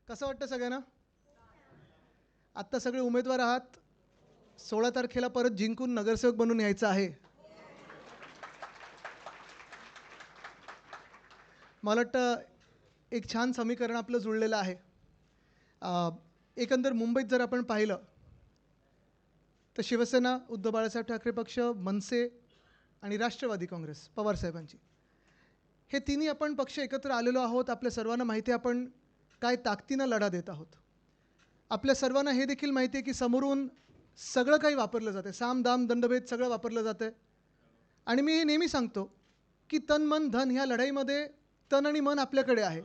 कसं वाटतं सगळ्यांना? आत्ता सगळे उमेदवार आहात, 16 तारखेला परत जिंकून नगरसेवक बनून यायचं आहे. मला वाटतं एक छान समीकरण आपलं जुळलेलं आहे. एकंदर मुंबईत जर आपण पाहिलं तर शिवसेना, उद्धव बाळासाहेब ठाकरे पक्ष, मनसे आणि राष्ट्रवादी काँग्रेस पवारसाहेबांची, हे तिन्ही आपण पक्ष एकत्र आलेलो आहोत. आपल्या सर्वांना माहिती आहे आपण काय ताकदीनं लढा देत आहोत. आपल्या सर्वांना हे देखील माहिती आहे की समोरून सगळं काही वापरलं जातं, साम दाम दंडभेद सगळं वापरलं जातं. आणि मी हे नेहमी सांगतो की तन मन धन ह्या लढाईमध्ये तन आणि मन आपल्याकडे आहे,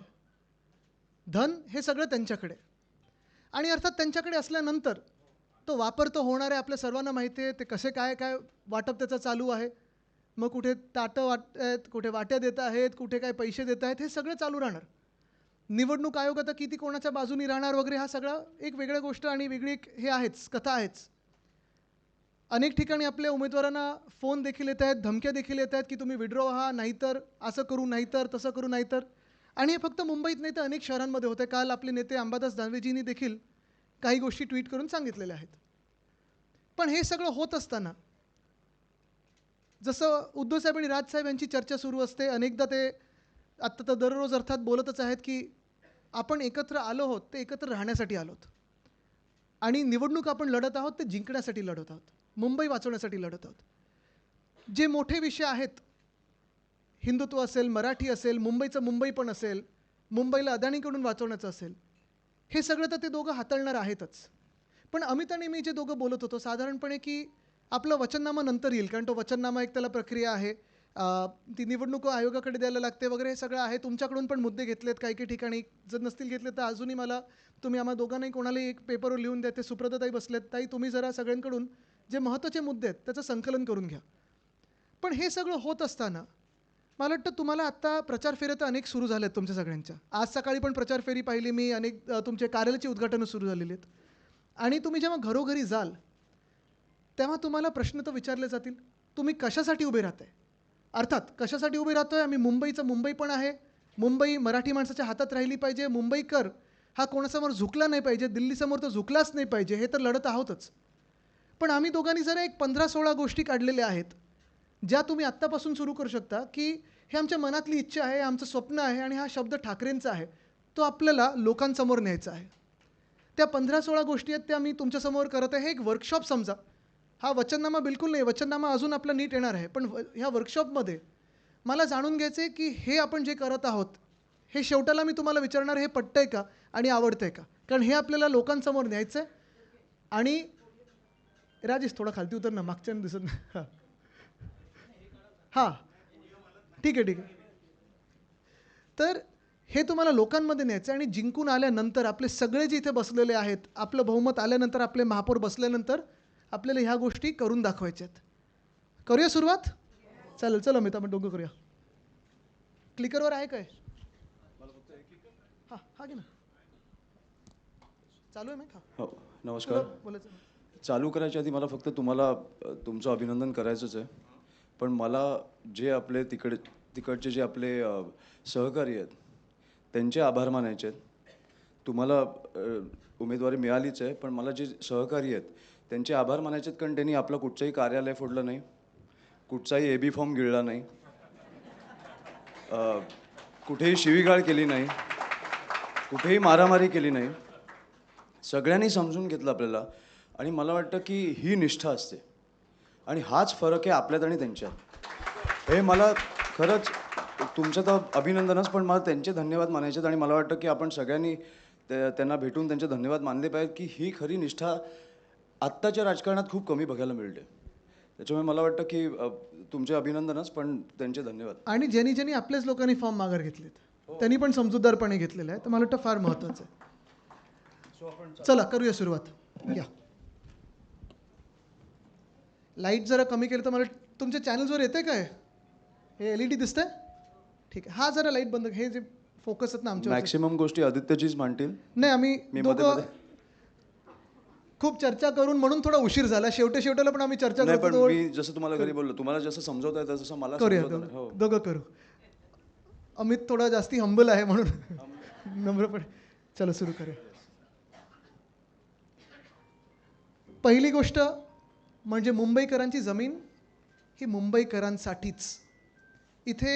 धन हे सगळं त्यांच्याकडे. आणि अर्थात त्यांच्याकडे असल्यानंतर तो वापर तो होणार आहे. आपल्या सर्वांना माहिती आहे ते कसे काय काय वाटप त्याचं चालू आहे. मग कुठे ताटं वाटत आहेत, कुठे वाट्या देत आहेत, कुठे काय पैसे देत आहेत, हे सगळं चालू राहणार. निवडणूक आयोग आता किती कोणाच्या बाजूनी राहणार वगैरे हा सगळा एक वेगळी गोष्ट आणि वेगळी एक हे आहेच, कथा आहेच. अनेक ठिकाणी आपल्या उमेदवारांना फोन देखील येत आहेत, धमक्या देखील येत आहेत की तुम्ही विड्रॉ व्हा, नाहीतर असं करू, नाहीतर तसं करू, नाहीतर. आणि हे फक्त मुंबईत नाही तर अनेक शहरांमध्ये होतं. काल आपले नेते अंबादास दानवेजींनी देखील काही गोष्टी ट्विट करून सांगितलेल्या आहेत. पण हे सगळं होत असताना जसं उद्धवसाहेब आणि राजसाहेब यांची चर्चा सुरू असते, अनेकदा ते आत्ता तर दररोज अर्थात बोलतच आहेत की आपण एकत्र आलो आहोत ते एकत्र राहण्यासाठी आलोत. आणि निवडणूक आपण लढत आहोत ते जिंकण्यासाठी लढत आहोत, मुंबई वाचवण्यासाठी लढत आहोत. जे मोठे विषय आहेत, हिंदुत्व असेल, मराठी असेल, मुंबईचं मुंबईपण असेल, मुंबईला अदानीकडून वाचवण्याचं असेल, हे सगळं तर ते दोघं हाताळणार आहेतच. पण अमित आणि मी जे दोघं बोलत होतो साधारणपणे की आपलं वचननामा नंतर येईल, कारण तो वचननामा एक त्याला प्रक्रिया आहे, ती निवडणूक आयोगाकडे द्यायला लागते वगैरे, हे सगळं आहे. तुमच्याकडून पण मुद्दे घेतलेत काही काही ठिकाणी, जर नसतील घेतले तर अजूनही मला तुम्ही आम्हा दोघांनाही कोणालाही एक पेपरवर लिहून द्या. ते सुप्रताताई बसलेत, ताई तुम्ही जरा सगळ्यांकडून जे महत्त्वाचे मुद्दे आहेत त्याचं संकलन करून घ्या. पण हे सगळं होत असताना मला वाटतं तुम्हाला आत्ता प्रचार फेऱ्या तर अनेक सुरू झाल्या आहेत तुमच्या सगळ्यांच्या. आज सकाळी पण प्रचार फेरी पाहिली मी, अनेक तुमचे कार्यालयाची उद्घाटनं सुरू झालेली आहेत. आणि तुम्ही जेव्हा घरोघरी जाल तेव्हा तुम्हाला प्रश्न तर विचारले जातील, तुम्ही कशासाठी उभे राहताय. अर्थात कशासाठी उभे राहतोय, आम्ही मुंबईचं मुंबई पण आहे, मुंबई मराठी माणसाच्या हातात राहिली पाहिजे, मुंबईकर हा कोणासमोर झुकला नाही पाहिजे, दिल्लीसमोर तर झुकलाच नाही पाहिजे, हे तर लढत आहोतच. पण आम्ही दोघांनी जरा एक 15-16 गोष्टी काढलेल्या आहेत ज्या तुम्ही आत्तापासून सुरू करू शकता की हे आमच्या मनातली इच्छा आहे, आमचं स्वप्न आहे आणि हा शब्द ठाकरेंचा आहे, तो आपल्याला लोकांसमोर न्यायचा आहे. त्या 15-16 गोष्टी आहेत त्या मी तुमच्यासमोर करत आहे. हे एक वर्कशॉप समजा, हा वचननामा बिलकुल नाही, वचननामा अजून आपला नीट येणार आहे. पण ह्या वर्कशॉपमध्ये मला जाणून घ्यायचं आहे की हे आपण जे करत आहोत हे शेवटाला मी तुम्हाला विचारणार, हे पटतंय का आणि आवडतंय का, कारण हे आपल्याला लोकांसमोर न्यायचं आहे. आणि राजेश थोडा खालती उतर ना, मागच्यानं दिसत नाही. हां हां ठीक आहे ठीक आहे. तर हे तुम्हाला लोकांमध्ये न्यायचं आहे आणि जिंकून आल्यानंतर आपले सगळे जे इथे बसलेले आहेत, आपलं बहुमत आल्यानंतर, आपले महापौर बसल्यानंतर आपल्याला ह्या गोष्टी करून दाखवायच्या आहेत. करूया सुरुवात? चालेल, चला मी आपण दोघं करूया. क्लिकरवर आहे काय? हां हां घे ना, चालू आहे मी. हो नमस्कार. बोलायचं. चालू करायच्या आधी मला फक्त तुम्हाला तुमचं अभिनंदन करायचंच आहे. पण मला जे आपले तिकडचे जे आपले सहकारी आहेत त्यांचे आभार मानायचे आहेत. तुम्हाला उमेदवारी मिळालीच आहे, पण मला जे सहकारी आहेत त्यांचे आभार मानायचे आहेत, कारण त्यांनी आपलं कुठचंही कार्यालय फोडलं नाही, कुठचाही AB फॉर्म गिळला नाही, कुठेही शिवीगाळ केली नाही, कुठेही मारामारी केली नाही. सगळ्यांनी समजून घेतलं आपल्याला. आणि मला वाटतं की ही निष्ठा असते आणि हाच फरक आहे आपल्यात आणि त्यांच्यात. हे मला खरंच तुमचं तर अभिनंदनच, पण मला त्यांचे धन्यवाद मानायचे आहेत. आणि मला वाटतं की आपण सगळ्यांनी त्यांना भेटून त्यांचे धन्यवाद मानले पाहिजेत की ही खरी निष्ठा आत्ताच्या राजकारणात खूप कमी बघायला मिळते. त्याच्यामुळे मला वाटतं की तुमचे अभिनंदनच, पण त्यांचे धन्यवाद. आणि ज्यांनी ज्यांनी आपल्याच लोकांनी फॉर्म माघार घेतलेत त्यांनी पण समजूतदारपणे घेतलेलं आहे, तर मला वाटतं फार महत्त्वाचं आहे. चला करूया सुरुवात. या लाईट जरा कमी केलं तर मला तुमच्या चॅनल्सवर येते काय, हे LED दिसतंय? ठीक आहे, हा जरा लाईट बंद, हे जे फोकस आहेत ना आमच्या मॅक्सिमम गोष्टी आदित्यजीच मांडतील. नाही, आम्ही मी दोघं खूप चर्चा करून म्हणून थोडा उशीर झाला. शेवटाला पण आम्ही चर्चा नाही, पण करतो. मी जसं तुम्हाला घरी बोललो, तुम्हाला जसं समजवता येतं तसं मला करूया, समजवता नाही. हो दोघं करू. अमित थोडा जास्ती हंबल आहे म्हणून नम्रपणे. चला सुरू करूया. पहिली गोष्ट म्हणजे मुंबईकरांची जमीन ही मुंबईकरांसाठीच. इथे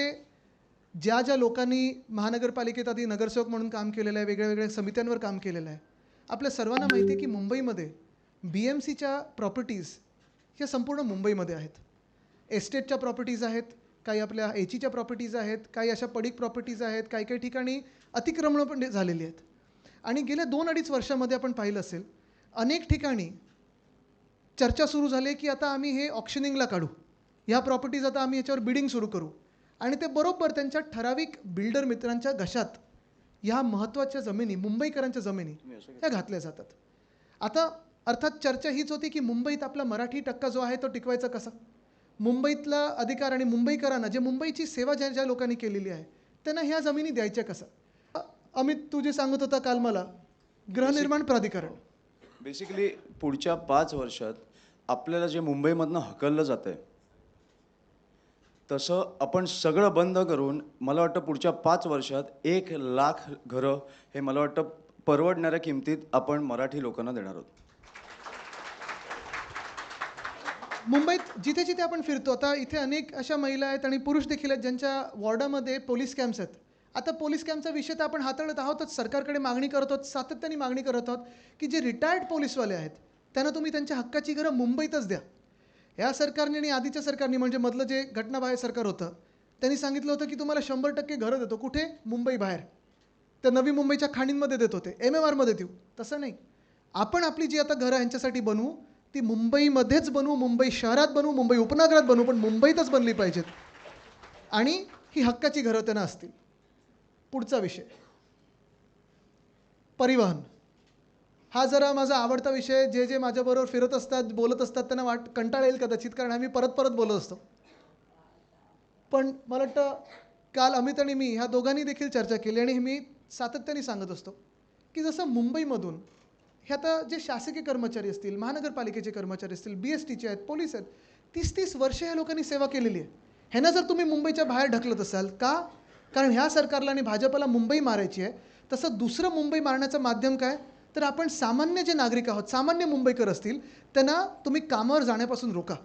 ज्या ज्या लोकांनी महानगरपालिकेत आधी नगरसेवक म्हणून काम केलेलं आहे, वेगळ्या वेगळ्या समित्यांवर काम केलेलं आहे, आपल्या सर्वांना माहिती आहे की मुंबईमध्ये BMCच्या प्रॉपर्टीज ह्या संपूर्ण मुंबईमध्ये आहेत. एस्टेटच्या प्रॉपर्टीज आहेत, काही आपल्या एचीच्या प्रॉपर्टीज आहेत, काही अशा पडीक प्रॉपर्टीज आहेत, काही काही ठिकाणी अतिक्रमणं पण झालेली आहेत. आणि गेल्या 2-2.5 वर्षामध्ये आपण पाहिलं असेल अनेक ठिकाणी चर्चा सुरू झाली की आता आम्ही हे ऑक्शनिंगला काढू, ह्या प्रॉपर्टीज आता आम्ही याच्यावर बिडिंग सुरू करू. आणि ते बरोबर त्यांच्या ठराविक बिल्डर मित्रांच्या घशात ह्या महत्त्वाच्या जमिनी, मुंबईकरांच्या जमिनी ह्या घातल्या जातात. आता अर्थात चर्चा हीच होती की मुंबईत आपला मराठी टक्का जो आहे तो टिकवायचा कसा, मुंबईतला अधिकार आणि मुंबईकरांना, जे मुंबईची सेवा ज्या ज्या लोकांनी केलेली आहे त्यांना ह्या जमिनी द्यायच्या कसा. अमित, तू जे सांगत होता काल मला, गृहनिर्माण प्राधिकरण, बेसिकली पुढच्या 5 वर्षात आपल्याला जे मुंबईमधनं हकललं जातं आहे तसं आपण सगळं बंद करून मला वाटतं पुढच्या 5 वर्षात 1,00,000 घरं हे मला वाटतं परवडणाऱ्या किमतीत आपण मराठी लोकांना देणार आहोत. मुंबईत जिथे जिथे आपण फिरतो, आता इथे अनेक अशा महिला आहेत आणि पुरुष देखील आहेत ज्यांच्या वॉर्डामध्ये पोलीस कॅम्प्स आहेत. आता पोलीस कॅम्पचा विषय तर आपण हाताळत आहोतच, सरकारकडे मागणी करत आहोत, सातत्याने मागणी करत आहोत की जे रिटायर्ड पोलीसवाले आहेत त्यांना तुम्ही त्यांच्या हक्काची घरं मुंबईतच द्या. या सरकारने आणि आधीच्या सरकारने, म्हणजे मधलं जे घटनाबाह्य सरकार होतं, त्यांनी सांगितलं होतं की तुम्हाला 100% घरं देतो. कुठे? मुंबई बाहेर, त्या नवी मुंबईच्या खाणींमध्ये देत होते, MMRमध्ये देऊ. तसं नाही, आपण आपली जी आता घरं ह्यांच्यासाठी बनवू ती मुंबईमध्येच बनवू, मुंबई शहरात बनवू, मुंबई उपनगरात बनवू, पण मुंबईतच बनली पाहिजेत आणि ही हक्काची घरं त्यांना असतील. पुढचा विषय परिवहन. हा जरा माझा आवडता विषय. जे जे माझ्याबरोबर फिरत असतात, बोलत असतात त्यांना कंटाळा येईल कदाचित, कारण आम्ही परत परत बोलत असतो. पण मला वाटतं काल अमित आणि मी ह्या दोघांनी देखील चर्चा केली आणि मी सातत्याने सांगत असतो की जसं मुंबईमधून हे आता जे शासकीय कर्मचारी असतील, महानगरपालिकेचे कर्मचारी असतील, BSTचे आहेत, पोलीस आहेत, 30-30 वर्षे ह्या लोकांनी सेवा केलेली आहे. ह्यांना जर तुम्ही मुंबईच्या बाहेर ढकलत असाल का? कारण ह्या सरकारला आणि भाजपला मुंबई मारायची आहे. तसं दुसरं मुंबई मारण्याचं माध्यम काय? तर आपण सामान्य जे नागरिक आहोत, सामान्य मुंबईकर असतील, त्यांना तुम्ही कामावर जाण्यापासून रोका.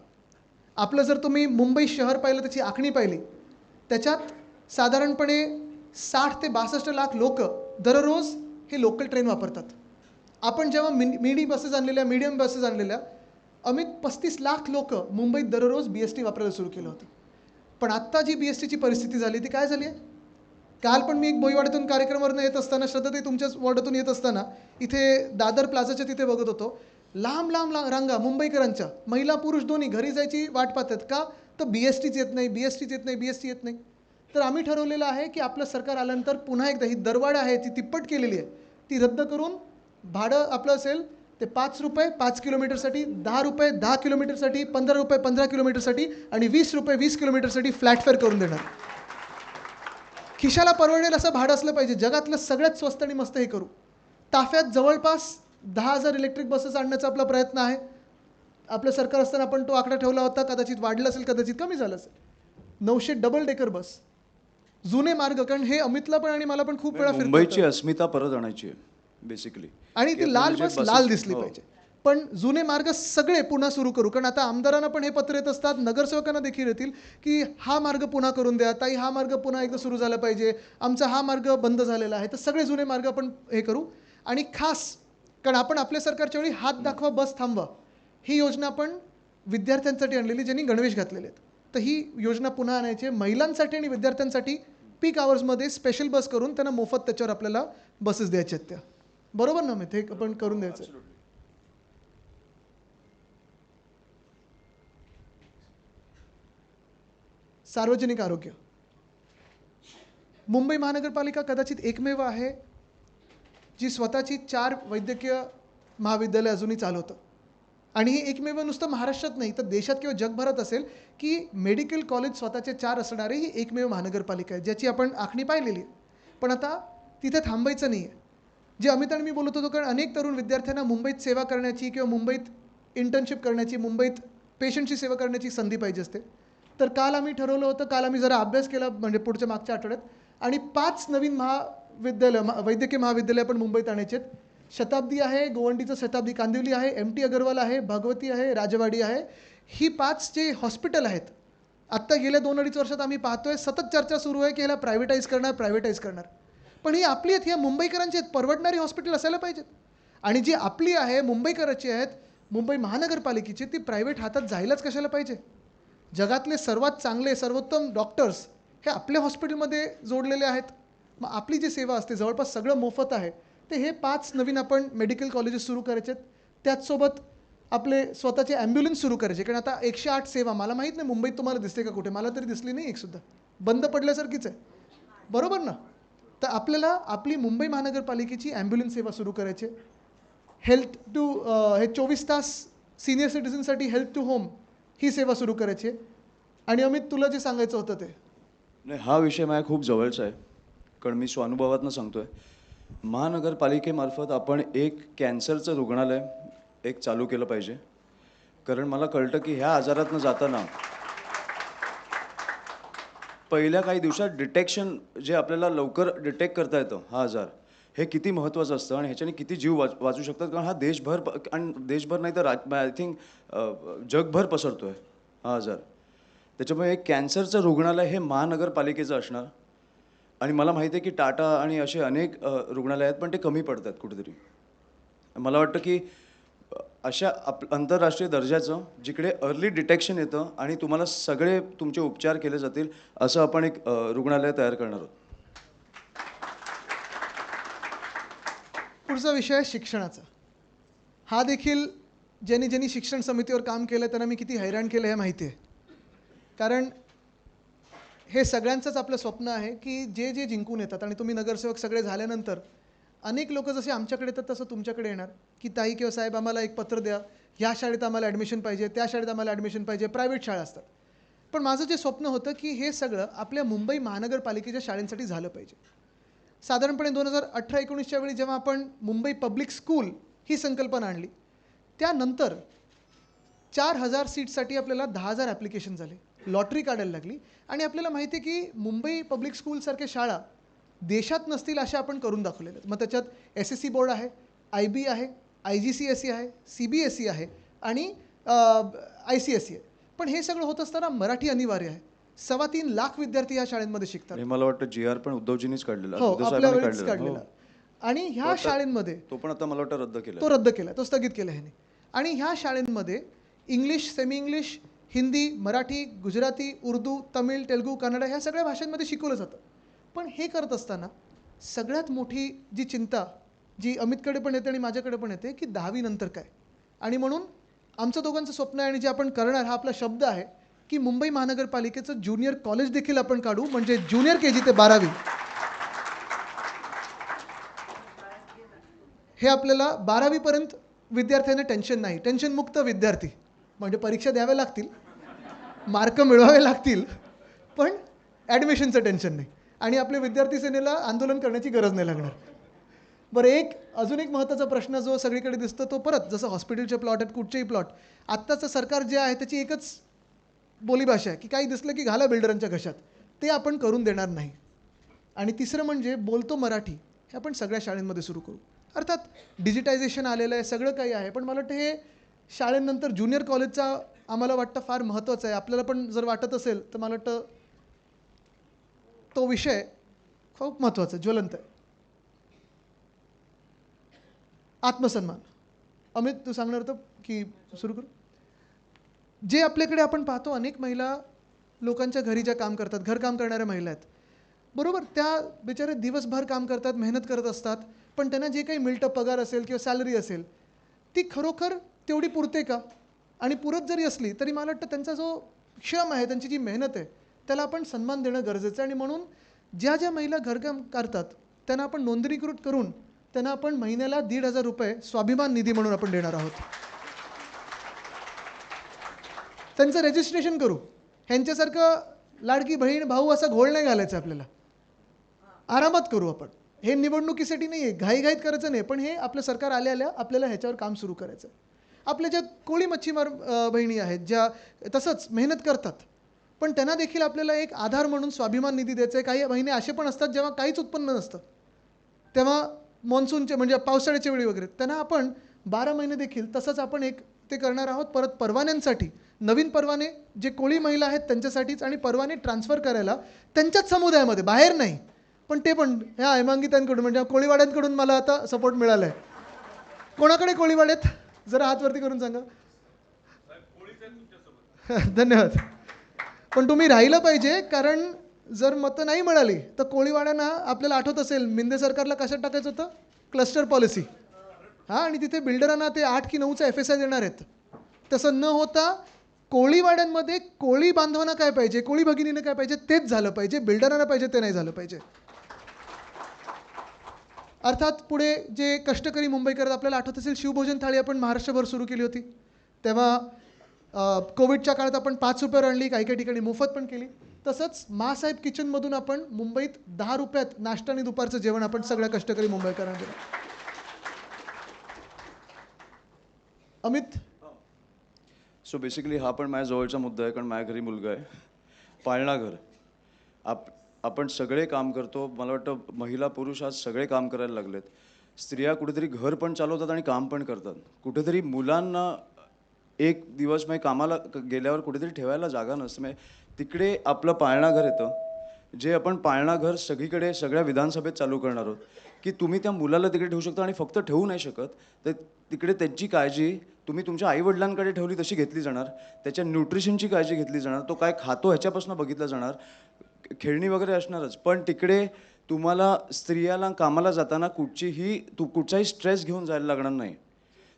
आपलं जर तुम्ही मुंबई शहर पाहिलं, त्याची आखणी पाहिली, त्याच्यात साधारणपणे 60 ते 62 लाख लोक दररोज हे लोकल ट्रेन वापरतात. आपण जेव्हा मिनी बसेस आणलेल्या, मीडियम बसेस आणलेल्या, अमित 35 लाख लोक मुंबईत दररोज BST वापरायला सुरू केलं होतं. पण आत्ता जी BSTची परिस्थिती झाली ती काय झाली आहे? काल पण मी एक बोईवाड्यातून कार्यक्रमावरून येत असताना, श्रद्धाताई तुमच्याच वॉर्डातून येत असताना इथे दादर प्लाझाच्या तिथे बघत होतो, लांब लांब रांगा मुंबईकरांच्या, महिला पुरुष दोन्ही घरी जायची वाट पाहतात. का? तर BSTच येत नाही, BSTच येत नाही, BST येत नाही. तर आम्ही ठरवलेलं आहे की आपलं सरकार आल्यानंतर पुन्हा एकदा ही दरवाढ आहे ती तिप्पट केलेली आहे, ती रद्द करून भाडं आपलं असेल ते ₹5 5 किलोमीटरसाठी, ₹10 10 किलोमीटरसाठी, ₹15 15 किलोमीटरसाठी आणि ₹20 20 किलोमीटरसाठी फ्लॅट फेअर करून देणार. खिशाला परवडेल असं भाडं असलं पाहिजे. जगातलं सगळ्यात स्वस्त आणि मस्त हे करू. ताफ्यात जवळपास 10,000 इलेक्ट्रिक बसेस आणण्याचा आपला प्रयत्न आहे. आपलं सरकार असताना आपण तो आकडा ठेवला होता, कदाचित वाढला असेल, कदाचित कमी झालं असेल. 900 डबल डेकर बस, जुने मार्ग, कारण हे अमितला पण आणि मला पण खूप वेळा फिरतो. मुंबईची अस्मिता परत आणायची आहे बेसिकली, आणि ती लाल बस लाल दिसली पाहिजे. पण जुने मार्ग सगळे पुन्हा सुरू करू, कारण आता आमदारांना पण हे पत्र येत असतात, नगरसेवकांना देखील येतील की हा मार्ग पुन्हा करून द्या, ताई हा मार्ग पुन्हा एकदा सुरू झाला पाहिजे, आमचा हा मार्ग बंद झालेला आहे. तर सगळे जुने मार्ग आपण हे करू. आणि खास कारण आपण आपल्या सरकारच्या वेळी हात दाखवा बस थांबवा ही योजना आपण विद्यार्थ्यांसाठी आणलेली, ज्यांनी गणवेश घातलेले आहेत. तर ही योजना पुन्हा आणायची आहे. महिलांसाठी आणि विद्यार्थ्यांसाठी पीक आवर्समध्ये स्पेशल बस करून त्यांना मोफत त्याच्यावर आपल्याला बसेस द्यायच्या आहेत. त्या बरोबर ना? हे आपण करून द्यायचं. सार्वजनिक आरोग्य. मुंबई महानगरपालिका कदाचित एकमेव आहे जी स्वतःची 4 वैद्यकीय महाविद्यालय अजूनही चालवतं. आणि हे एकमेव नुसतं महाराष्ट्रात नाही तर देशात किंवा जगभरात असेल की मेडिकल कॉलेज स्वतःचे 4 असणारे ही एकमेव महानगरपालिका आहे, ज्याची आपण आखणी पाहिलेली आहे. पण आता तिथे थांबायचं नाही आहे. जे अमित आणि मी बोलत होतो, कारण अनेक तरुण विद्यार्थ्यांना मुंबईत सेवा करण्याची किंवा मुंबईत इंटर्नशिप करण्याची, मुंबईत पेशंटची सेवा करण्याची संधी पाहिजे असते. तर काल आम्ही ठरवलं होतं, काल आम्ही जरा अभ्यास केला, म्हणजे पुढच्या मागच्या आठवड्यात, आणि 5 नवीन वैद्यकीय महाविद्यालय पण मुंबईत आणायचे आहेत. शताब्दी आहे, गोवंडीचं शताब्दी कांदिवली आहे, MT अगरवाल आहे, भगवती आहे, राजवाडी आहे. ही 5 जे हॉस्पिटल आहेत, आत्ता गेल्या 2-2.5 वर्षात आम्ही पाहतोय सतत चर्चा सुरू आहे की ह्याला प्रायव्हेटाईज करणार. पण ही आपली आहेत, ह्या मुंबईकरांची आहेत, परवडणारी हॉस्पिटल असायला पाहिजेत. आणि जी आपली आहे, मुंबईकरांची आहेत, मुंबई महानगरपालिकेची, ती प्रायव्हेट हातात जायलाच कशाला पाहिजे. जगातले सर्वात चांगले सर्वोत्तम डॉक्टर्स हे आपल्या हॉस्पिटलमध्ये जोडलेले आहेत. मग आपली जी सेवा असते जवळपास सगळं मोफत आहे. ते हे 5 नवीन आपण मेडिकल कॉलेजेस सुरू करायचे आहेत. त्याचसोबत आपले स्वतःचे ॲम्ब्युलन्स सुरू करायचे. कारण आता 108 सेवा मला माहीत नाही मुंबईत तुम्हाला दिसते का कुठे, मला तरी दिसली नाही एकसुद्धा, बंद पडल्यासारखीच आहे, बरोबर ना. तर आपल्याला आपली मुंबई महानगरपालिकेची ॲम्ब्युलन्स सेवा सुरू करायची. हेल्थ टू हे 24 तास सिनियर सिटीझनसाठी हेल्थ टू होम ही सेवा सुरू करायची आहे. आणि अमित तुला जे सांगायचं होतं ते नाही, हा विषय माझ्या खूप जवळचा आहे, कारण मी स्वानुभवातनं सांगतोय. महानगरपालिकेमार्फत आपण एक कॅन्सरचं रुग्णालय एक चालू केलं पाहिजे. कारण मला कळतं की ह्या आजारातनं जाताना पहिल्या काही दिवसात डिटेक्शन जे आपल्याला लवकर डिटेक्ट करता येतं हा आजार, हे किती महत्त्वाचं असतं आणि ह्याच्याने किती जीव वाचू शकतात. कारण हा देशभर आणि देशभर नाही तर आय थिंक जगभर पसरतो आहे हा आजार. त्याच्यामुळे एक कॅन्सरचं रुग्णालय हे महानगरपालिकेचं असणार. आणि मला माहिती आहे की टाटा आणि असे अनेक रुग्णालय आहेत, पण ते कमी पडतात कुठेतरी. मला वाटतं की अशा आंतरराष्ट्रीय दर्जाचं जिकडे अर्ली डिटेक्शन येतं आणि तुम्हाला सगळे तुमचे उपचार केले जातील असं आपण एक रुग्णालय तयार करणार आहोत. पुढचा विषय आहे शिक्षणाचा. हा देखील ज्यांनी शिक्षण समितीवर काम केलं त्यांना मी किती हैराण केलं हे माहिती आहे. कारण हे सगळ्यांचंच आपलं स्वप्न आहे की जे जिंकून येतात आणि तुम्ही नगरसेवक सगळे झाल्यानंतर अनेक लोक जसे आमच्याकडे येतात तसं तुमच्याकडे येणार की ताई किंवा साहेब आम्हाला एक पत्र द्या, ह्या शाळेत आम्हाला ॲडमिशन पाहिजे, त्या शाळेत आम्हाला ॲडमिशन पाहिजे. प्रायव्हेट शाळा असतात. पण माझं जे स्वप्न होतं की हे सगळं आपल्या मुंबई महानगरपालिकेच्या शाळांसाठी झालं पाहिजे. साधारणपणे 2018-19च्या वेळी जेव्हा आपण मुंबई पब्लिक स्कूल ही संकल्पना आणली, त्यानंतर 4,000 सीट्ससाठी आपल्याला 10,000 ॲप्लिकेशन झाले, लॉटरी काढायला लागली. आणि आपल्याला माहिती आहे की मुंबई पब्लिक स्कूलसारख्या शाळा देशात नसतील अशा आपण करून दाखवलेल्या आहेत. मग त्याच्यात SSC बोर्ड आहे, IB आहे, IGCSE आहे, CBSE आहे आणि ICSE आहे. पण हे सगळं होत असताना मराठी अनिवार्य आहे. 3.25 लाख विद्यार्थी ह्या शाळेमध्ये शिकतात. आणि मला वाटतं GR पण उद्धवजींनीच काढलेला, हो, उद्धव आपल्या साहेबांनी वेळेस काढलेला. हो. आणि ह्या शाळेंमध्ये तो पण आता मला वाटतं रद्द केला. तो रद्द केला, तो स्थगित केला ह्याने. आणि ह्या शाळेंमध्ये English, semi English, Hindi, Marathi, Gujarati, Urdu, Tamil, Telugu, Kannada ह्या सगळ्या भाषांमध्ये शिकवलं जातं. पण हे करत असताना सगळ्यात मोठी जी चिंता जी अमितकडे पण येते आणि माझ्याकडे पण येते की 10वी नंतर काय. आणि म्हणून आमचं दोघांचं स्वप्न आहे आणि जे आपण करणार हा आपला शब्द आहे की मुंबई महानगरपालिकेचं ज्युनियर कॉलेज देखील आपण काढू. म्हणजे ज्युनियर KG ते 12वी हे आपल्याला 12वीपर्यंत विद्यार्थ्यांना टेन्शन नाही, टेन्शनमुक्त विद्यार्थी. म्हणजे परीक्षा द्याव्या लागतील, मार्क मिळवावे लागतील, पण ॲडमिशनचं टेन्शन नाही आणि आपल्या विद्यार्थी सेनेला आंदोलन करण्याची गरज नाही लागणार. बरं, अजून एक महत्त्वाचा प्रश्न जो सगळीकडे दिसतो तो परत जसं हॉस्पिटलचे प्लॉट आहेत, कुठचेही प्लॉट, आत्ताचं सरकार जे आहे त्याची एकच बोलीभाषा आहे की काही दिसलं की घाला बिल्डरांच्या घशात. ते आपण करून देणार नाही. आणि तिसरं म्हणजे बोलतो मराठी हे आपण सगळ्या शाळांमध्ये सुरू करू. अर्थात डिजिटायझेशन आलेलं आहे, सगळं काही आहे, पण मला वाटतं हे शाळेनंतर ज्युनियर कॉलेजचा आम्हाला वाटतं फार महत्त्वाचं आहे. आपल्याला पण जर वाटत असेल तर मला वाटतं तो विषय खूप महत्त्वाचा आहे, ज्वलंत आहे. आत्मसन्मान. अमित तू सांगणार होतं की सुरू करू? जे आपल्याकडे आपण पाहतो अनेक महिला लोकांच्या घरी ज्या काम करतात, घरकाम करणाऱ्या महिला आहेत, बरोबर, त्या बिचारे दिवसभर काम करतात, मेहनत करत असतात, पण त्यांना जे काही मिळतं पगार असेल किंवा सॅलरी असेल ती खरोखर तेवढी पुरते का? आणि पुरत जरी असली तरी मला वाटतं त्यांचा जो श्रम आहे, त्यांची जी मेहनत आहे त्याला आपण सन्मान देणं गरजेचं आहे. आणि म्हणून ज्या महिला घरकाम करतात त्यांना आपण नोंदणीकृत करून त्यांना आपण महिन्याला 1,500 रुपये स्वाभिमान निधी म्हणून आपण देणार आहोत. त्यांचं रजिस्ट्रेशन करू. ह्यांच्यासारखं लाडकी बहीण भाऊ असा घोळ नाही घालायचा आपल्याला, आरामात करू आपण. हे निवडणुकीसाठी नाही आहे, घाईघाईत करायचं नाही, पण हे आपलं सरकार आल्या आपल्याला ह्याच्यावर काम सुरू करायचं. आपल्या ज्या कोळी मच्छीमार बहिणी आहेत ज्या तसंच मेहनत करतात, पण त्यांना देखील आपल्याला एक आधार म्हणून स्वाभिमान निधी द्यायचा आहे. काही महिने असे पण असतात जेव्हा काहीच उत्पन्न नसतं, तेव्हा मॉन्सूनचे म्हणजे पावसाळ्याच्या वेळी वगैरे त्यांना आपण 12 महिने देखील तसंच आपण एक ते करणार आहोत. परत परवान्यांसाठी नवीन परवाने जे कोळी महिला आहेत त्यांच्यासाठीच आणि परवाने ट्रान्सफर करायला त्यांच्याच समुदायामध्ये बाहेर नाही, पण ते पण ह्या हेमांगितांकडून म्हणजे कोळीवाड्यांकडून मला आता सपोर्ट मिळाला आहे. कोणाकडे कोळीवाड्यात जरा हातवरती करून सांगा. धन्यवाद. पण तुम्ही राहिलं पाहिजे, कारण जर मतं नाही मिळाली तर कोळीवाड्यांना आपल्याला आठवत असेल मिंदे सरकारला कशात टाकायचं होतं, क्लस्टर पॉलिसी. हां, आणि तिथे बिल्डरांना ते 8 की 9चा FSI देणार आहेत. तसं न होता कोळीवाड्यांमध्ये कोळी बांधवांना काय पाहिजे, कोळी भगिनीनं काय पाहिजे तेच झालं पाहिजे, बिल्डरांना पाहिजे ते नाही झालं पाहिजे. अर्थात पुढे जे कष्टकरी मुंबईकर, आपल्याला आठवत असेल शिवभोजन थाळी आपण महाराष्ट्रभर सुरू केली होती. तेव्हा कोविडच्या काळात आपण 5 रुपयावर आणली, काही काही ठिकाणी मोफत पण केली. तसंच मासाहेब किचनमधून आपण मुंबईत 10 रुपयात नाश्ता आणि दुपारचं जेवण आपण सगळ्या कष्टकरी मुंबईकरांना दिलं. अमित, सो बेसिकली हा पण माझ्या जवळचा मुद्दा आहे, कारण माझ्या घरी मुलगा आहे. पाळणा घर. आपण सगळे काम करतो. मला वाटतं महिला पुरुष आज सगळे काम करायला लागलेत. स्त्रिया कुठेतरी घर पण चालवतात आणि काम पण करतात. कुठेतरी मुलांना एक दिवस म्हणजे कामाला गेल्यावर कुठेतरी ठेवायला जागा नसते. म्हणजे तिकडे आपलं पाळणा घर येतं, जे आपण पाळणा घर सगळीकडे सगळ्या विधानसभेत चालू करणार आहोत, की तुम्ही त्या मुलाला तिकडे ठेवू शकता आणि फक्त ठेवू नाही शकत, तर तिकडे त्याची काळजी तुम्ही तुमच्या आईवडिलांकडे ठेवली तशी घेतली जाणार. त्याच्या न्यूट्रिशनची काळजी घेतली जाणार. तो काय खातो ह्याच्यापासून बघितलं जाणार. खेळणी वगैरे असणारच, पण तिकडे तुम्हाला स्त्रियाला कामाला जाताना कुठचाही स्ट्रेस घेऊन जायला लागणार नाही.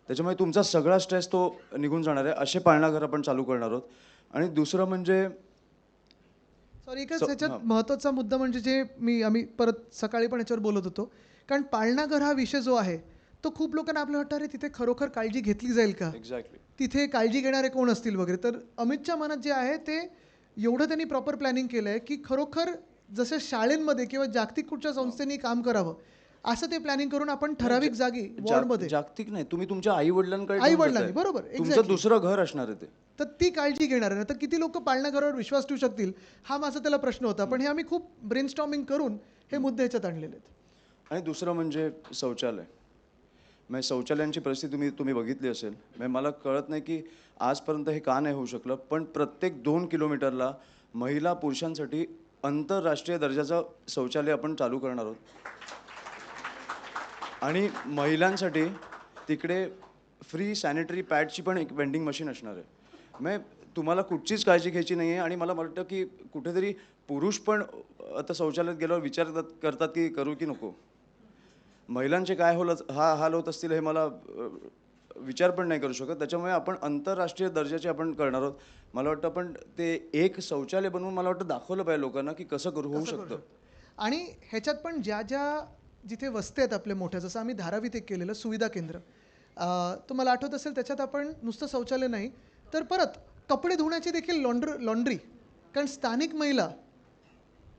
त्याच्यामुळे तुमचा सगळा स्ट्रेस तो निघून जाणार आहे. असे पाळणाघर आपण चालू करणार आहोत. आणि दुसरं म्हणजे सॉरी, एकच ह्याच्यात महत्त्वाचा मुद्दा म्हणजे जे आम्ही परत सकाळी पण याच्यावर बोलत होतो, कारण पाळणाघर हा विषय जो आहे तो खूप लोकांना आपल्याला वाटतं अरे तिथे खरोखर काळजी घेतली जाईल का, एक्झॅक्टली तिथे काळजी घेणारे कोण असतील वगैरे. तर अमितच्या मनात जे आहे ते एवढं त्यांनी प्रॉपर प्लॅनिंग केलं आहे की खरोखर जसं शाळेंमध्ये किंवा जागतिक कुठच्या संस्थेनी काम करावं असं ते प्लॅनिंग करून आपण ठराविक जागी वॉर्डमध्ये जागतिक नाही, तुम्ही तुमच्या आई वडिलांकडे आई-वडिलांनी, बरोबर, तुमचं exactly. दुसरं घर असणार आहे ते. तर ती काळजी घेणार आहे. तर किती लोक पाळणाघरावर विश्वास ठेवू शकतील हा माझा त्याला प्रश्न होता. पण हे आम्ही खूप ब्रेनस्टॉर्मिंग करून हे मुद्दे ह्याच्यात आणलेले आहेत. आणि दुसरं म्हणजे शौचालय. म्हणजे शौचालयांची परिस्थिती तुम्ही बघितली असेल. म्हणजे मला कळत नाही की आजपर्यंत हे का नाही होऊ शकलं, पण प्रत्येक 2 किलोमीटरला महिला पुरुषांसाठी आंतरराष्ट्रीय दर्जाचं शौचालय आपण चालू करणार आहोत. आणि महिलांसाठी तिकडे फ्री सॅनिटरी पॅडची पण एक वेंडिंग मशीन असणार आहे. म्हणजे तुम्हाला कुठचीच काळजी घ्यायची नाही आहे. आणि मला वाटतं की कुठेतरी पुरुष पण आता शौचालयात गेल्यावर विचार करतात की करू की नको. महिलांचे काय हाल होत असतील हे मला विचार पण नाही करू शकत. त्याच्यामुळे आपण आंतरराष्ट्रीय दर्जाचे आपण करणार आहोत. मला वाटतं आपण ते एक शौचालय बनवून मला वाटतं दाखवलं पाहिजे लोकांना की कसं होऊ शकतं. आणि ह्याच्यात पण जिथे वस्ती आहेत आपल्या मोठ्या, जसं आम्ही धारावीत एक केलेलं सुविधा केंद्र, तुम्हाला आठवत असेल त्याच्यात आपण नुसतं शौचालय नाही तर परत कपडे धुण्याची देखील लॉन्ड्री. कारण स्थानिक महिला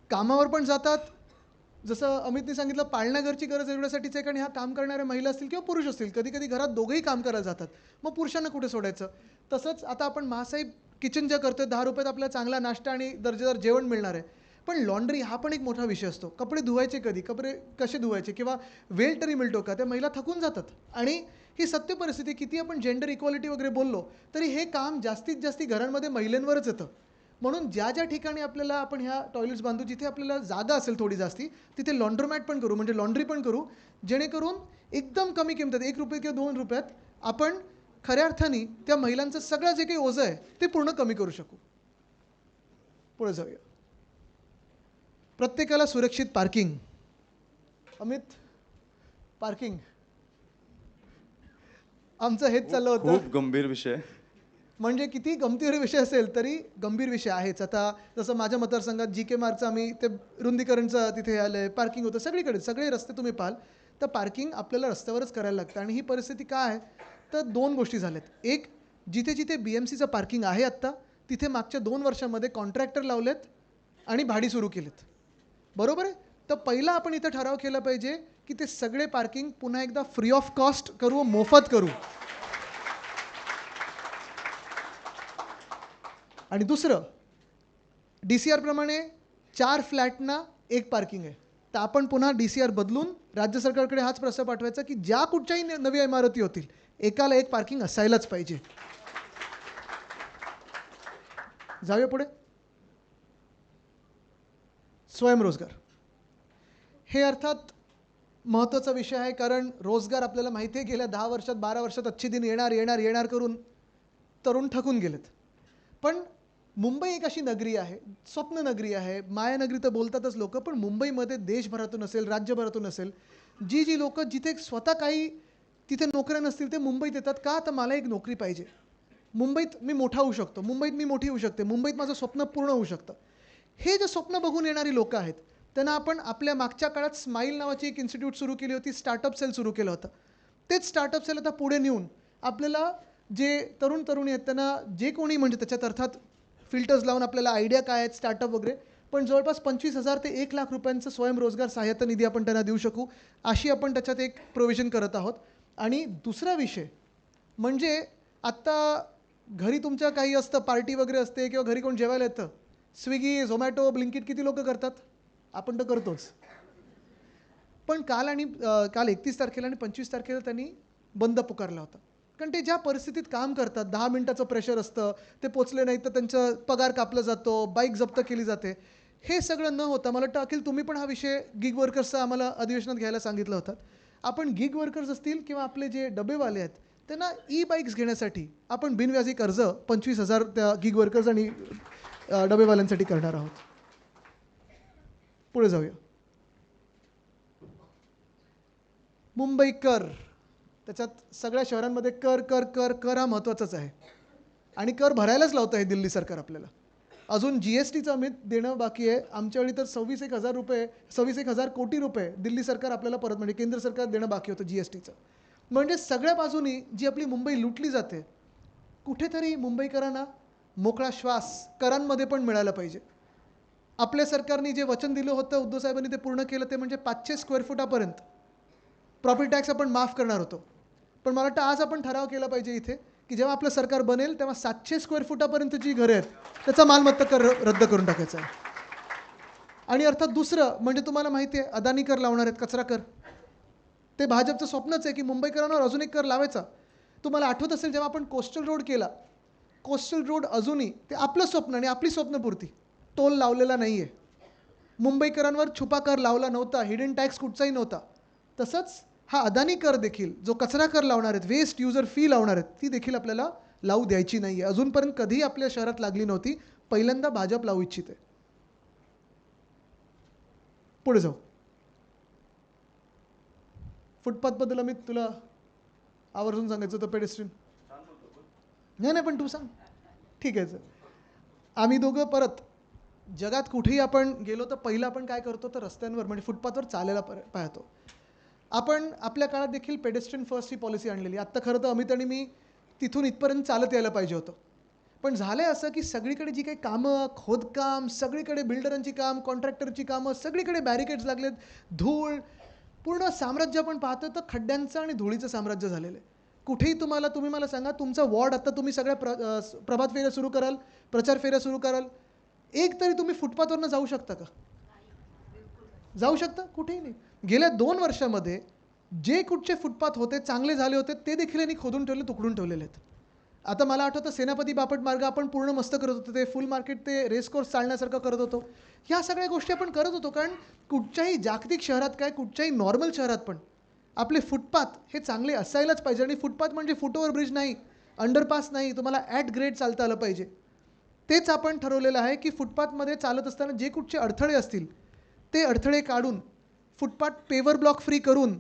कामावर पण जातात, जसं अमितने सांगितलं पाळणाघरची गरज एवढ्यासाठीच आहे, कारण ह्या काम करणाऱ्या महिला असतील किंवा पुरुष असतील, कधी कधी घरात दोघंही काम करायला जातात, मग पुरुषांना कुठे सोडायचं. तसंच आता आपण महासाहेब किचन ज्या करतोय, 10 रुपयात आपल्याला चांगला नाश्ता आणि दर्जेदार जेवण मिळणार आहे. पण लॉन्ड्री हा पण एक मोठा विषय असतो. कपडे धुवायचे कधी, कपडे कसे धुवायचे, किंवा वेळ तरी मिळतो का, त्या महिला थकून जातात. आणि ही सत्य परिस्थिती, किती आपण जेंडर इक्वालिटी वगैरे बोललो तरी हे काम जास्तीत जास्त घरांमध्ये महिलांवरच येतं. म्हणून ज्या ठिकाणी आपल्याला आपण ह्या टॉयलेट्स बांधू, जिथे आपल्याला जागा असेल थोडी जास्ती, तिथे लॉन्ड्रोमॅट पण करू, म्हणजे लॉन्ड्री पण करू, जेणेकरून एकदम कमी किमतीत 1 रुपये किंवा 2 रुपयात आपण खऱ्या अर्थाने त्या महिलांचं सगळं जे काही ओझं आहे ते पूर्ण कमी करू शकू. पुढे जाऊया. प्रत्येकाला सुरक्षित पार्किंग. अमित, पार्किंग आमचं हेच चाललं होतं. खूप गंभीर विषय. म्हणजे किती गमतीदार विषय असेल तरी गंभीर विषय आहेच. आता जसं माझ्या मतदारसंघात GK मार्गचं आम्ही ते रुंदीकरणचं तिथे आलंय, पार्किंग होतं सगळीकडे, सगळे रस्ते तुम्ही पाहाल तर पार्किंग आपल्याला रस्त्यावरच करायला लागतं. आणि ही परिस्थिती काय आहे तर 2 गोष्टी झाल्यात. एक, जिथे जिथे BMCचं पार्किंग आहे आत्ता, तिथे मागच्या 2 वर्षांमध्ये कॉन्ट्रॅक्टर लावलेत आणि भाडी सुरू केलेत, बरोबर आहे. तर पहिला आपण इथं ठराव केला पाहिजे की ते सगळे पार्किंग पुन्हा एकदा फ्री ऑफ कॉस्ट करू, मोफत करू. आणि दुसरं, DCR प्रमाणे 4 फ्लॅटना 1 पार्किंग आहे. तर आपण पुन्हा DCR बदलून राज्य सरकारकडे हाच प्रस्ताव पाठवायचा की ज्या कुठच्याही नव्या इमारती होतील एकाला एक पार्किंग असायलाच पाहिजे. जाऊया पुढे. स्वयंरोजगार हे अर्थात महत्त्वाचा विषय आहे, कारण रोजगार आपल्याला माहिती आहे गेल्या 10 वर्षात 12 वर्षात अच्छे दिन येणार करून तरुण थकून गेलेत. पण मुंबई एक अशी नगरी आहे, स्वप्न नगरी आहे, मायानगरी तर बोलतातच लोक, पण मुंबईमध्ये देशभरातून असेल, राज्यभरातून असेल, जी लोक जिथे स्वतः काही तिथे नोकऱ्या नसतील ते मुंबईत येतात. का? तर मला एक नोकरी पाहिजे, मुंबईत मी मोठा होऊ शकतो, मुंबईत मी मोठी होऊ शकते, मुंबईत माझं स्वप्न पूर्ण होऊ शकतं. हे जे स्वप्न बघून येणारी लोक आहेत त्यांना आपण आपल्या मागच्या काळात स्माईल नावाची एक इन्स्टिट्यूट सुरू केली होती, स्टार्टअप सेल सुरू केलं होतं. तेच स्टार्टअप सेल आता पुढे नेऊन आपल्याला जे तरुण तरुणी आहेत त्यांना जे कोणी, म्हणजे त्याच्यात अर्थात फिल्टर्स लावून आपल्याला आयडिया काय आहेत स्टार्टअप वगैरे, पण जवळपास 25,000 ते 1,00,000 रुपयांचं स्वयंरोजगार सहाय्यता निधी आपण त्यांना देऊ शकू, अशी आपण त्याच्यात एक प्रोव्हिजन करत आहोत. आणि दुसरा विषय म्हणजे आत्ता घरी तुमच्या काही असतं, पार्टी वगैरे असते किंवा घरी कोण जेवायला येतं, स्विगी, झोमॅटो, ब्लिंकिट किती लोक करतात? आपण तर करतोच. पण काल 31 तारखेला आणि 25 तारखेला त्यांनी बंद पुकारला होता, कारण ते ज्या परिस्थितीत काम करतात, 10 मिनिटाचं प्रेशर असतं, ते पोचले नाही तर त्यांचा पगार कापला जातो, बाईक जप्त केली जाते. हे सगळं न होता मला वाटतं अखिल तुम्ही पण हा विषय गिग वर्कर्सचा आम्हाला अधिवेशनात घ्यायला सांगितलं होतं. आपण गिग वर्कर्स असतील किंवा आपले जे डबेवाले आहेत त्यांना बाईक्स घेण्यासाठी आपण बिनव्याजी कर्ज 25,000 त्या गिग वर्कर्स आणि डबेवाल्यांसाठी करणार आहोत. पुढे जाऊया. मुंबई कर, त्याच्यात सगळ्या शहरांमध्ये कर कर कर कर हा महत्त्वाचाच आहे आणि कर भरायलाच लावतं आहे दिल्ली सरकार आपल्याला. अजून GSTचं अमित देणं बाकी आहे. आमच्या वेळी तर 26,000 कोटी रुपये दिल्ली सरकार आपल्याला परत, म्हणजे केंद्र सरकार देणं बाकी होतं GSTचं. म्हणजे सगळ्या बाजूनी जी आपली मुंबई लुटली जाते, कुठेतरी मुंबईकरांना मोकळा श्वास करांमध्ये पण मिळाला पाहिजे. आपल्या सरकारने जे वचन दिलं होतं उद्धव साहेबांनी ते पूर्ण केलं, ते म्हणजे 500 स्क्वेअर फुटापर्यंत प्रॉपर्टी टॅक्स आपण माफ करणार होतो. पण मला वाटतं आज आपण ठराव केला पाहिजे इथे की जेव्हा आपलं सरकार बनेल तेव्हा 700 स्क्वेअर फुटापर्यंत जी घरे आहेत त्याचा मालमत्ता कर रद्द करून टाकायचा आहे. आणि अर्थात दुसरं म्हणजे तुम्हाला माहिती आहे अदानी कर लावणार आहेत, कचरा कर. ते भाजपचं स्वप्नच आहे की मुंबईकरांवर अजून एक कर लावायचा. तुम्हाला आठवत असेल जेव्हा आपण कोस्टल रोड केला, कोस्टल रोड अजूनही ते आपलं स्वप्न आणि आपली स्वप्नपूर्ती, टोल लावलेला नाही आहे, मुंबईकरांवर छुपा कर लावला नव्हता, हिडन टॅक्स कुठचाही नव्हता. तसंच हा अदानी कर देखील जो कचरा कर लावणार आहेत, वेस्ट युजर फी लावणार आहेत, ती देखील आपल्याला लावू द्यायची नाही आहे. अजूनपर्यंत कधीही आपल्या शहरात लागली नव्हती, पहिल्यांदा भाजप लावू इच्छिते. पुढे जाऊ. फुटपाथबद्दल मी तुला आवर्जून सांगायचं होतं, पेडेस्ट्रीन नाही पण तू सांग. ठीक आहे सर. आम्ही दोघं परत जगात कुठेही आपण गेलो तर पहिलं आपण काय करतो तर रस्त्यांवर म्हणजे फुटपाथवर चालायला पाहतो. आपण आपल्या काळात देखील पेडेस्ट्रीयन फर्स्ट ही पॉलिसी आणलेली. आत्ता खरं तर अमित आणि मी तिथून इथपर्यंत चालत यायला पाहिजे होतं, पण झालं असं की सगळीकडे जी काही कामं, खोदकाम, सगळीकडे बिल्डरांची काम, कॉन्ट्रॅक्टरची कामं, सगळीकडे बॅरिकेड्स लागलेत, धूळ, पूर्ण साम्राज्य आपण पाहतो तर खड्ड्यांचं आणि धुळीचं साम्राज्य झालेलं आहे. कुठेही तुम्ही मला सांगा, तुमचा वॉर्ड आता तुम्ही सगळ्या प्रभात फेऱ्या सुरू कराल, प्रचार फेऱ्या सुरू कराल, एक तरी तुम्ही फुटपाथवरनं जाऊ शकता का? जाऊ शकता? कुठेही नाही. गेल्या 2 वर्षामध्ये जे कुठचे फुटपाथ होते, चांगले झाले होते, ते देखील यांनी खोदून ठेवले, तुकडून ठेवलेले आहेत. आता मला आठवतं सेनापती बापट मार्ग आपण पूर्ण मस्त करत होतो, ते फुल मार्केट ते रेस कोर्स चालण्यासारखं करत होतो. ह्या सगळ्या गोष्टी आपण करत होतो, कारण कुठच्याही जागतिक शहरात काय, कुठच्याही नॉर्मल शहरात पण आपले फुटपाथ हे चांगले असायलाच पाहिजे. आणि फुटपाथ म्हणजे फुटओव्हर ब्रिज नाही, अंडरपास नाही, तुम्हाला ॲट ग्रेड चालता आलं पाहिजे. तेच आपण ठरवलेलं आहे की फुटपाथमध्ये चालत असताना जे कुठचे अडथळे असतील ते अडथळे काढून फुटपाथ पेवर ब्लॉक फ्री करून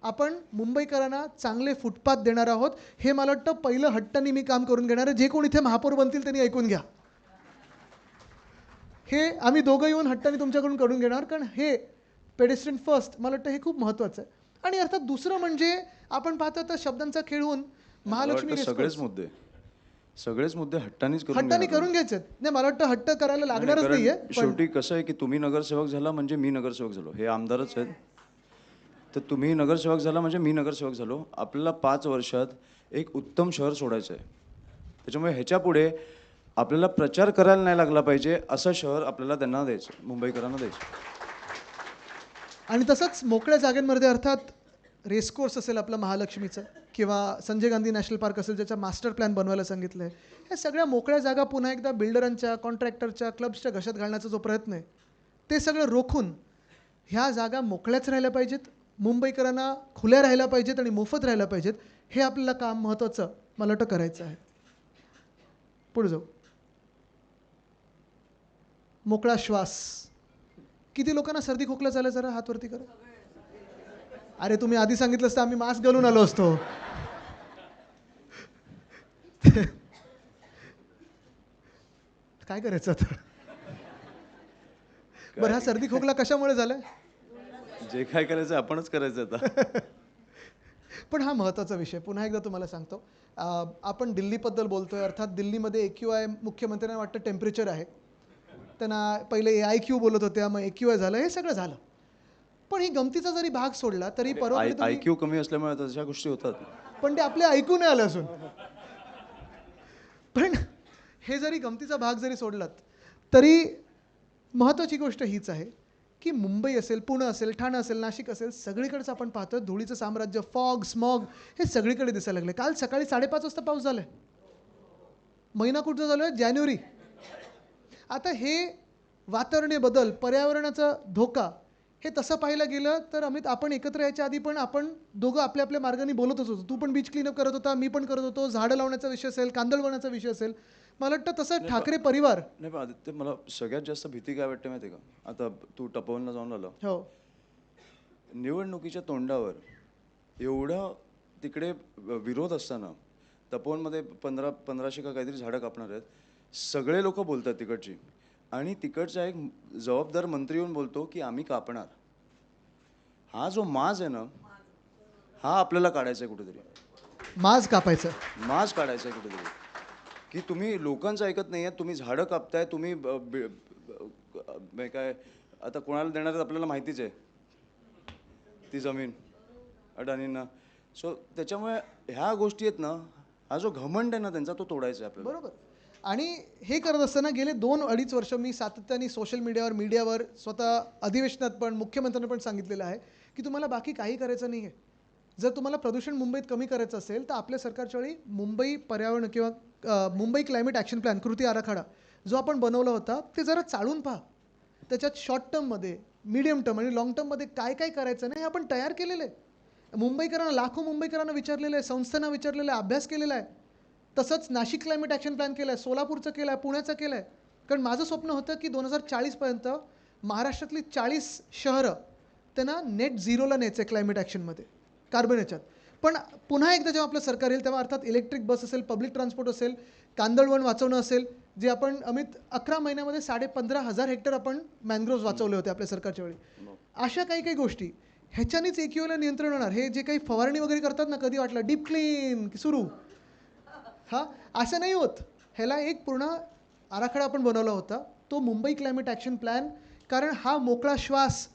आपण मुंबईकरांना चांगले फुटपाथ देणार आहोत. हे मला वाटतं पहिलं हट्टाने मी काम करून घेणार आहे. जे कोण इथे महापौर बनतील त्यांनी ऐकून घ्या, हे आम्ही दोघं येऊन हट्टाने तुमच्याकडून करून घेणार, कारण हे पेडेस्ट्रीयन फर्स्ट मला वाटतं हे खूप महत्त्वाचं आहे. आणि अर्थात दुसरं म्हणजे आपण पाहतो तर शब्दांचा खेळून महालक्ष्मी सगळेच मुद्दे हट्टानेच हट्टाने करून घ्यायचे. नाही मला वाटतं हट्ट करायला लागणारच नाहीये. शेवटी कसं आहे की तुम्ही नगरसेवक झाला म्हणजे मी नगरसेवक झालो, हे आमदारच आहेत, तर तुम्ही नगरसेवक झाला म्हणजे मी नगरसेवक झालो. आपल्याला 5 वर्षात एक उत्तम शहर सोडायचं आहे. त्याच्यामुळे ह्याच्या पुढे आपल्याला प्रचार करायला नाही लागला पाहिजे असं शहर आपल्याला त्यांना द्यायचं, मुंबईकरांना द्यायचं. आणि तसंच मोकळ्या जागांमध्ये अर्थात रेसकोर्स असेल आपलं महालक्ष्मीचं किंवा संजय गांधी नॅशनल पार्क असेल ज्याचा मास्टर प्लॅन बनवायला सांगितलं आहे, ह्या सगळ्या मोकळ्या जागा पुन्हा एकदा बिल्डरांच्या कॉन्ट्रॅक्टरच्या क्लब्सच्या घशात घालण्याचा जो प्रयत्न आहे ते सगळं रोखून ह्या जागा मोकळ्याच राहिल्या पाहिजेत, मुंबईकरांना खुल्या राहिल्या पाहिजेत आणि मोफत राहिल्या पाहिजेत. हे आपल्याला काम महत्त्वाचं मला वाटतं करायचं आहे. पुढे जाऊ. मोकळा श्वास. किती लोकांना सर्दी खोकला झालं जरा हात वरती करा. अरे तुम्ही आधी सांगितलं असतं आम्ही मास्क घालून आलो असतो. काय करायचं आता. बरं हा सर्दी खोकला कशामुळे झालाय? जे काय करायचं आपणच करायचं आता. पण हा महत्त्वाचा विषय पुन्हा एकदा तुम्हाला सांगतो. आपण दिल्लीबद्दल बोलतोय. अर्थात दिल्लीमध्ये AQI मुख्यमंत्र्यांना वाटतं टेम्परेचर आहे. त्यांना पहिले AIQ बोलत होते, मग AQI झालं, हे सगळं झालं. पण ही गमतीचा जरी भाग सोडला तरी परवा IQ कमी असल्यामुळे तशा गोष्टी होतात. पण ते आपले ऐकू नाही आलं असून. पण हे जरी गमतीचा भाग जरी सोडलात तरी महत्त्वाची गोष्ट हीच आहे की मुंबई असेल, पुणे असेल, ठाणे असेल, नाशिक असेल, सगळीकडेच आपण पाहतोय धुळीचं साम्राज्य, फॉग, स्मॉग हे सगळीकडे दिसायला लागले. काल सकाळी 5:30 वाजता पाऊस झालाय. महिना कुठचा झालोय? जानेवारी. आता हे वातावरणीय बदल, पर्यावरणाचा धोका, हे तसं पाहायला गेलं तर अमित आपण एकत्र यायच्या आधी पण आपण दोघं आपल्या आपल्या मार्गाने बोलतच होतो. तू पण बीच क्लीनअप करत होता, मी पण करत होतो. झाडं लावण्याचा विषय असेल, कांदळवनाचा विषय असेल. मला वाटतं तसं ठाकरे परिवार. नाही पण आदित्य, मला सगळ्यात जास्त भीती काय वाटते माहिती आहे का? आता तू टपवनला जाऊन आला, हो निवडणुकीच्या तोंडावर एवढा तिकडे विरोध असताना तपोवनमध्ये 1500 का काहीतरी झाडं कापणार आहेत, सगळे लोक बोलतात तिकडची, आणि तिकडचा एक जबाबदार मंत्री येऊन बोलतो की आम्ही कापणार. हा जो माज आहे ना, हा आपल्याला काढायचा आहे कुठेतरी. माज कापायचं. माज काढायचा आहे कुठेतरी, की तुम्ही लोकांचं ऐकत नाही आहे, तुम्ही झाडं कापताय, तुम्ही काय आता कोणाला देणार आहेत आपल्याला माहितीच आहे ती जमीन अडाणींना. सो त्याच्यामुळे ह्या गोष्टी आहेत ना, हा जो घमंड आहे ना त्यांचा, तो तोडायचा आहे आपल्याला. बरोबर. आणि हे करत असताना गेले 2-2.5 वर्ष मी सातत्याने सोशल मीडियावर स्वतः अधिवेशनात पण मुख्यमंत्र्यांनी पण सांगितलेलं आहे की तुम्हाला बाकी काही करायचं नाही आहे. जर तुम्हाला प्रदूषण मुंबईत कमी करायचं असेल तर आपल्या सरकारच्या वेळी मुंबई पर्यावरण किंवा मुंबई क्लायमेट ॲक्शन प्लॅन कृती आराखडा जो आपण बनवला होता ते जरा चालून पहा. त्याच्यात शॉर्ट टर्ममध्ये, मीडियम टर्म आणि लाँग टर्ममध्ये काय काय करायचं नाही हे आपण तयार केलेलं आहे. मुंबईकरांना, लाखो मुंबईकरांना विचारलेलं आहे, संस्थांना विचारलेलं आहे, अभ्यास केलेला आहे. तसंच नाशिक क्लायमेट ॲक्शन प्लॅन केलं आहे, सोलापूरचं केलं आहे, पुण्याचं केलं आहे. कारण माझं स्वप्न होतं की 2040पर्यंत महाराष्ट्रातली 40 शहरं त्यांना नेट झिरोला न्यायचं आहे क्लायमेट ॲक्शनमध्ये, कार्बन याच्यात. पण पुन्हा एकदा जेव्हा आपलं सरकार येईल तेव्हा अर्थात इलेक्ट्रिक बस असेल, पब्लिक ट्रान्सपोर्ट असेल, कांदळवन वाचवणं असेल, जे आपण अमित 11 महिन्यामध्ये 15,500 हेक्टर आपण मॅनग्रोव्ज वाचवले होते आपल्या सरकारच्या वेळी. अशा काही काही गोष्टी ह्याच्यानेच AQIला नियंत्रण होणार. हे जे काही फवारणी वगैरे करतात ना, कधी वाटलं डीप क्लीन सुरू, हा असं नाही होत. ह्याला एक पूर्ण आराखडा आपण बनवला होता, तो मुंबई क्लायमेट ॲक्शन प्लॅन. कारण हा मोकळा श्वास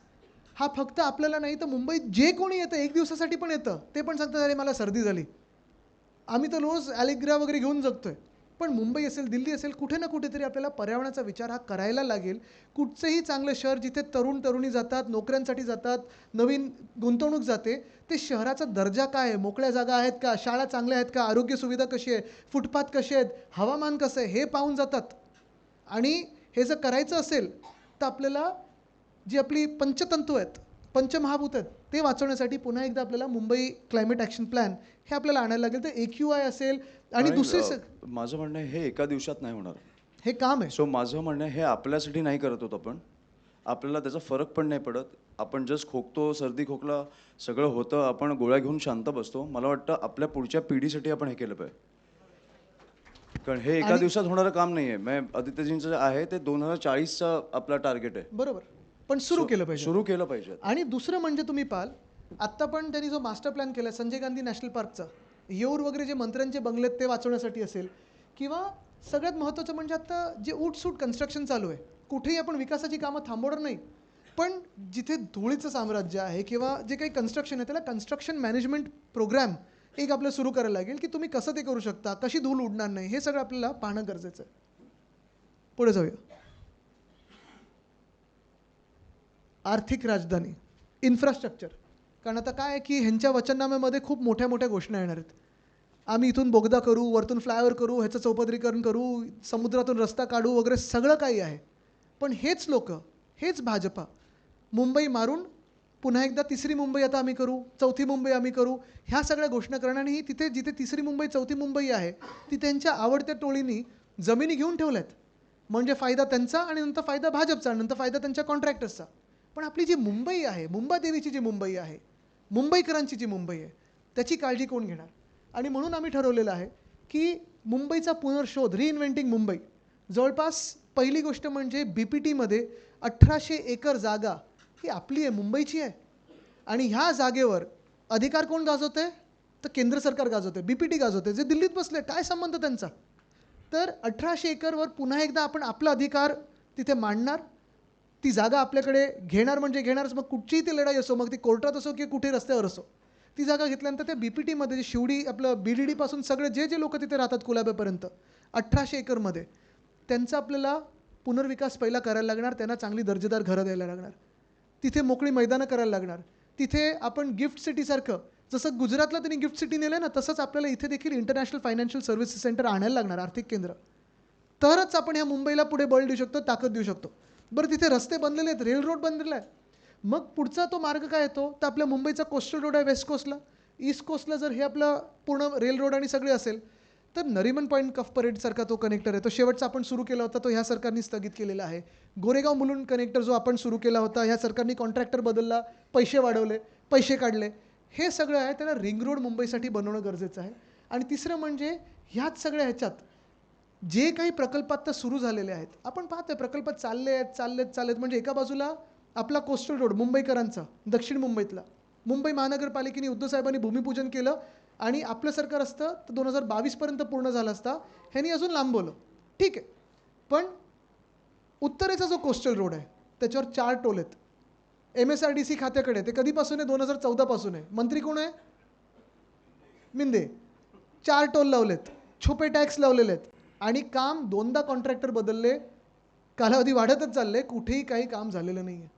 हा फक्त आपल्याला नाही तर मुंबईत जे कोणी येतं 1 दिवसासाठी पण येतं ते पण सांगतात अरे मला सर्दी झाली. आम्ही तर रोज ॲलिग्रा वगैरे घेऊन जगतोय. पण मुंबई असेल, दिल्ली असेल, कुठे ना कुठेतरी आपल्याला पर्यावरणाचा विचार हा करायला लागेल. कुठचंही चांगलं शहर जिथे तरुणी जातात, नोकऱ्यांसाठी जातात, नवीन गुंतवणूक जाते, ते शहराचा दर्जा काय आहे, मोकळ्या जागा आहेत का, शाळा चांगल्या आहेत का, आरोग्य सुविधा कशी आहे, फुटपाथ कसे आहेत, हवामान कसं आहे, हे पाहून जातात. आणि हे जर करायचं असेल तर आपल्याला जी आपली पंचतंतू आहेत, पंचमहाभूत आहेत, ते वाचवण्यासाठी पुन्हा एकदा आपल्याला मुंबई क्लायमेट ॲक्शन प्लॅन हे आपल्याला आणायला लागेल. तर AQI असेल आणि दुसरी माझं म्हणणं आहे हे एका दिवसात नाही होणार, हे काम आहे. सो माझं म्हणणं आहे हे आपल्यासाठी नाही करत होतो आपण, आपल्याला त्याचा फरक पण नाही पडत. आपण जस्ट खोकतो, सर्दी खोकला सगळं होतं, आपण गोळ्या घेऊन शांत बसतो. मला वाटतं आपल्या पुढच्या पिढीसाठी आपण हे केलं पाहिजे, कारण हे एका दिवसात होणारं काम नाही आहे. आदित्यजींचं आहे ते 2040चा आपला टार्गेट आहे. बरोबर, पण सुरू केलं पाहिजे. सुरू केलं पाहिजे. आणि दुसरं म्हणजे तुम्ही पाहाल आत्ता पण त्यांनी जो मास्टर प्लॅन केला संजय गांधी नॅशनल पार्कचा, येऊर वगैरे जे मंत्र्यांचे बंगले ते वाचवण्यासाठी असेल, किंवा सगळ्यात महत्त्वाचं म्हणजे आता जे उठसूट कन्स्ट्रक्शन चालू आहे, कुठेही आपण विकासाची कामं थांबवणार नाही. पण जिथे धुळीचं साम्राज्य आहे किंवा जे काही कन्स्ट्रक्शन आहे त्याला कन्स्ट्रक्शन मॅनेजमेंट प्रोग्राम एक आपल्याला सुरू करायला लागेल की तुम्ही कसं ते करू शकता, कशी धूळ उडणार नाही, हे सगळं आपल्याला पाहणं गरजेचं आहे. पुढे जाऊया. आर्थिक राजधानी. इन्फ्रास्ट्रक्चर. कारण आता काय आहे की ह्यांच्या वचननाम्यामध्ये खूप मोठ्या मोठ्या घोषणा येणार आहेत. आम्ही इथून बोगदा करू, वरतून फ्लायओव्हर करू, ह्याचं चौपदरीकरण करू, समुद्रातून रस्ता काढू वगैरे सगळं काही आहे. पण हेच लोक, हेच भाजपा मुंबई मारून पुन्हा एकदा तिसरी मुंबई आता आम्ही करू, चौथी मुंबई आम्ही करू, ह्या सगळ्या घोषणा करणार. आणि तिथे जिथे तिसरी मुंबई चौथी मुंबई आहे ती त्यांच्या आवडत्या टोळींनी जमिनी घेऊन ठेवल्यात. म्हणजे फायदा त्यांचा आणि नंतर फायदा भाजपचा, नंतर फायदा त्यांच्या कॉन्ट्रॅक्टर्सचा. पण आपली जी मुंबई आहे, मुंबादेवीची जी मुंबई आहे, मुंबईकरांची जी मुंबई आहे, त्याची काळजी कोण घेणार? आणि म्हणून आम्ही ठरवलेलं आहे की मुंबईचा पुनर्शोध, रिइन्व्हेंटिंग मुंबई. जवळपास पहिली गोष्ट म्हणजे BPTमध्ये 1800 एकर जागा ही आपली आहे, मुंबईची आहे. आणि ह्या जागेवर अधिकार कोण गाजवते? तर केंद्र सरकार गाजवते, BPT गाजवते, जे दिल्लीत बसले. काय संबंध त्यांचा? तर 1800 एकरवर पुन्हा एकदा आपण आपला अधिकार तिथे मांडणार, ती जागा आपल्याकडे घेणार. म्हणजे घेणारच, मग कुठचीही ती लढाई असो, मग ती कोर्टात असो की कुठे रस्त्यावर असो, ती जागा घेतल्यानंतर त्या BPTमध्ये जे शिवडी आपलं BDD पासून सगळे जे जे लोक तिथे राहतात कुलाब्यापर्यंत 1800 एकरमध्ये, त्यांचा आपल्याला पुनर्विकास पहिला करायला लागणार. त्यांना चांगली दर्जेदार घरं द्यायला लागणार, तिथे मोकळी मैदानं करायला लागणार. तिथे आपण गिफ्ट सिटीसारखं, जसं गुजरातला त्यांनी गिफ्ट सिटी नेलं ना, तसंच आपल्याला इथे देखील इंटरनॅशनल फायनान्शियल सर्व्हिसेस सेंटर आणायला लागणार, आर्थिक केंद्र. तरच आपण ह्या मुंबईला पुढे बळ देऊ शकतो, ताकद देऊ शकतो. बरं, तिथे रस्ते बनलेले आहेत, रेल रोड बनलेला आहे. मग पुढचा तो मार्ग काय येतो? तर आपल्या मुंबईचा कोस्टल रोड आहे वेस्ट कोस्टला. ईस्ट कोस्टला जर हे आपलं पूर्ण रेल रोड आणि सगळे असेल, तर नरिमन पॉईंट कफ परेडसारखा तो कनेक्टर आहे, तो शेवटचा आपण सुरू केला होता, तो ह्या सरकारने स्थगित केलेला आहे. गोरेगाव मुलुंड कनेक्टर जो आपण सुरू केला होता, ह्या सरकारने कॉन्ट्रॅक्टर बदलला, पैसे वाढवले, पैसे काढले. हे सगळं आहे, त्याला रिंग रोड मुंबईसाठी बनवणं गरजेचं आहे. आणि तिसरं म्हणजे ह्याच सगळ्या ह्याच्यात जे काही प्रकल्प आत्ता सुरू झालेले आहेत, आपण पाहतोय प्रकल्प चाललेत. म्हणजे एका बाजूला आपला कोस्टल रोड मुंबईकरांचा, दक्षिण मुंबईतला, मुंबई महानगरपालिकेने उद्धव साहेबांनी भूमिपूजन केलं आणि आपलं सरकार असतं तर 2022पर्यंत पूर्ण झालं असता. ह्यांनी अजून लांबवलं, ठीक आहे. पण उत्तरेचा जो कोस्टल रोड आहे त्याच्यावर 4 टोल आहेत. MSRDC खात्याकडे ते कधीपासून आहे? 2014 पासून आहे. मंत्री कोण आहे? मिंदे. 4 टोल लावलेत, छुपे टॅक्स लावलेले आहेत आणि काम 2दा कॉन्ट्रॅक्टर बदलले, कालावधी वाढतच चालले, कुठेही काही काम झालेलं नाही आहे.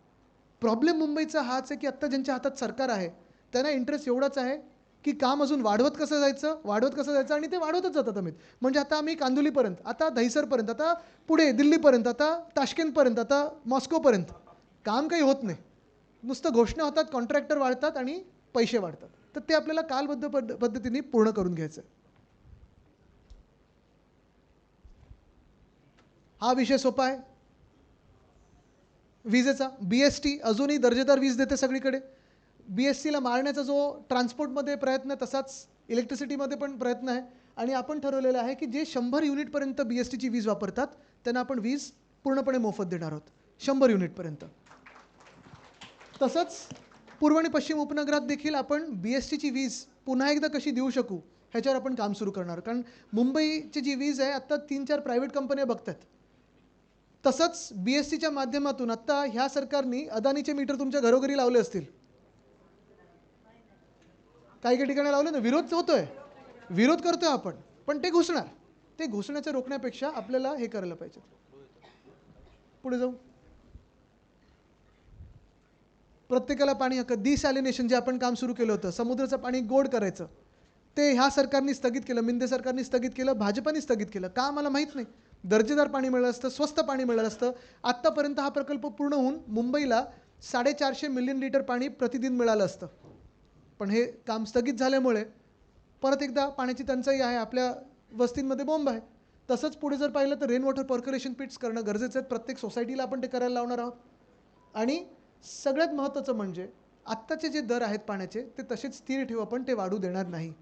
प्रॉब्लेम मुंबईचा हाच आहे की आत्ता ज्यांच्या हातात सरकार आहे त्यांना इंटरेस्ट एवढाच आहे की काम अजून वाढवत कसं जायचं आणि ते वाढवतच जातात अमित. म्हणजे आता आम्ही कांदिवलीपर्यंत, आता दहिसरपर्यंत, आता पुढे दिल्लीपर्यंत, आता ताशकेंतपर्यंत, आता मॉस्कोपर्यंत काम काही होत नाही. नुसतं घोषणा होतात, कॉन्ट्रॅक्टर वाढतात आणि पैसे वाढतात. तर ते आपल्याला कालबद्ध पद्धतीने पूर्ण करून घ्यायचं आहे. हा विषय सोपा आहे. विजेचा BST अजूनही दर्जेदार वीज देते सगळीकडे. BSTला मारण्याचा जो ट्रान्सपोर्टमध्ये प्रयत्न आहे तसाच इलेक्ट्रिसिटीमध्ये पण प्रयत्न आहे. आणि आपण ठरवलेलं आहे की जे 100 युनिटपर्यंत BSTची वीज वापरतात त्यांना आपण वीज पूर्णपणे मोफत देणार आहोत, 100 युनिटपर्यंत. तसंच पूर्व आणि पश्चिम उपनगरात देखील आपण BSTची वीज पुन्हा एकदा कशी देऊ शकू ह्याच्यावर आपण काम सुरू करणार. कारण मुंबईची जी वीज आहे आत्ता 3-4 प्रायव्हेट कंपन्या बघतात. तसंच BSTच्या माध्यमातून आत्ता ह्या सरकारने अदानीचे मीटर तुमच्या घरोघरी लावले असतील, काही ठिकाणी लावले ना. विरोध करतोय आपण, पण ते घुसणार. ते घुसण्याचं रोखण्यापेक्षा आपल्याला हे करायला पाहिजे. पुढे जाऊ. प्रत्येकाला पाणी हक्क, डिसॅलिनेशन जे आपण काम सुरू केलं होतं, समुद्राचं पाणी गोड करायचं, ते ह्या सरकारने स्थगित केलं, मिंदे सरकारने स्थगित केलं, भाजपाने स्थगित केलं. का मला माहीत नाही. दर्जेदार पाणी मिळालं असतं, स्वस्त पाणी मिळालं असतं. आत्तापर्यंत हा प्रकल्प पूर्ण होऊन मुंबईला 450 मिलियन लिटर पाणी प्रतिदिन मिळालं असतं. पण हे काम स्थगित झाल्यामुळे परत एकदा पाण्याची टंचाई आहे, आपल्या वस्तींमध्ये बॉम्ब आहे. तसंच पुढे जर पाहिलं तर रेन वॉटर पर्क्युलेशन पिट्स करणं गरजेचं आहे. प्रत्येक सोसायटीला आपण ते करायला लावणार आहोत. आणि सगळ्यात महत्त्वाचं म्हणजे आत्ताचे जे दर आहेत पाण्याचे ते तसेच स्थिर ठेवू आपण, ते वाढू देणार नाही.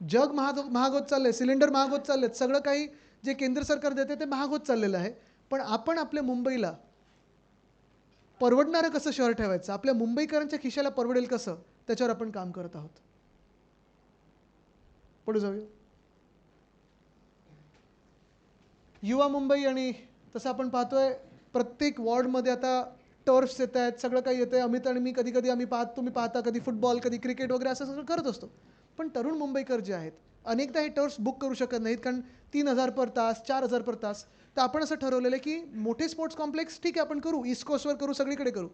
जग महाग होत चाललं आहे, सिलेंडर महाग होत चालले आहेत, सगळं काही जे केंद्र सरकार देते ते महाग होत चाललेलं आहे. पण आपण आपल्या मुंबईला परवडणारं कसं शहर ठेवायचं, आपल्या मुंबईकरांच्या खिशाला परवडेल कसं, त्याच्यावर आपण काम करत आहोत. पुढे जाऊया. युवा मुंबई, आणि तसं आपण पाहतोय प्रत्येक वॉर्डमध्ये आता टर्फ्स येत आहेत, सगळं काही येतं आहे. अमित आणि मी कधी आम्ही तुम्ही पाहता, कधी फुटबॉल, कधी क्रिकेट वगैरे असं सगळं करत असतो. पण तरुण मुंबईकर जे आहेत अनेकदा हे टर्फ्स बुक करू शकत नाहीत, कारण 3,000 पर तास, 4,000 पर तास. तर आपण असं ठरवलेलं आहे की मोठे स्पोर्ट्स कॉम्प्लेक्स ठीक आहे आपण करू, ईस्ट कोस्टवर करू, सगळीकडे करू.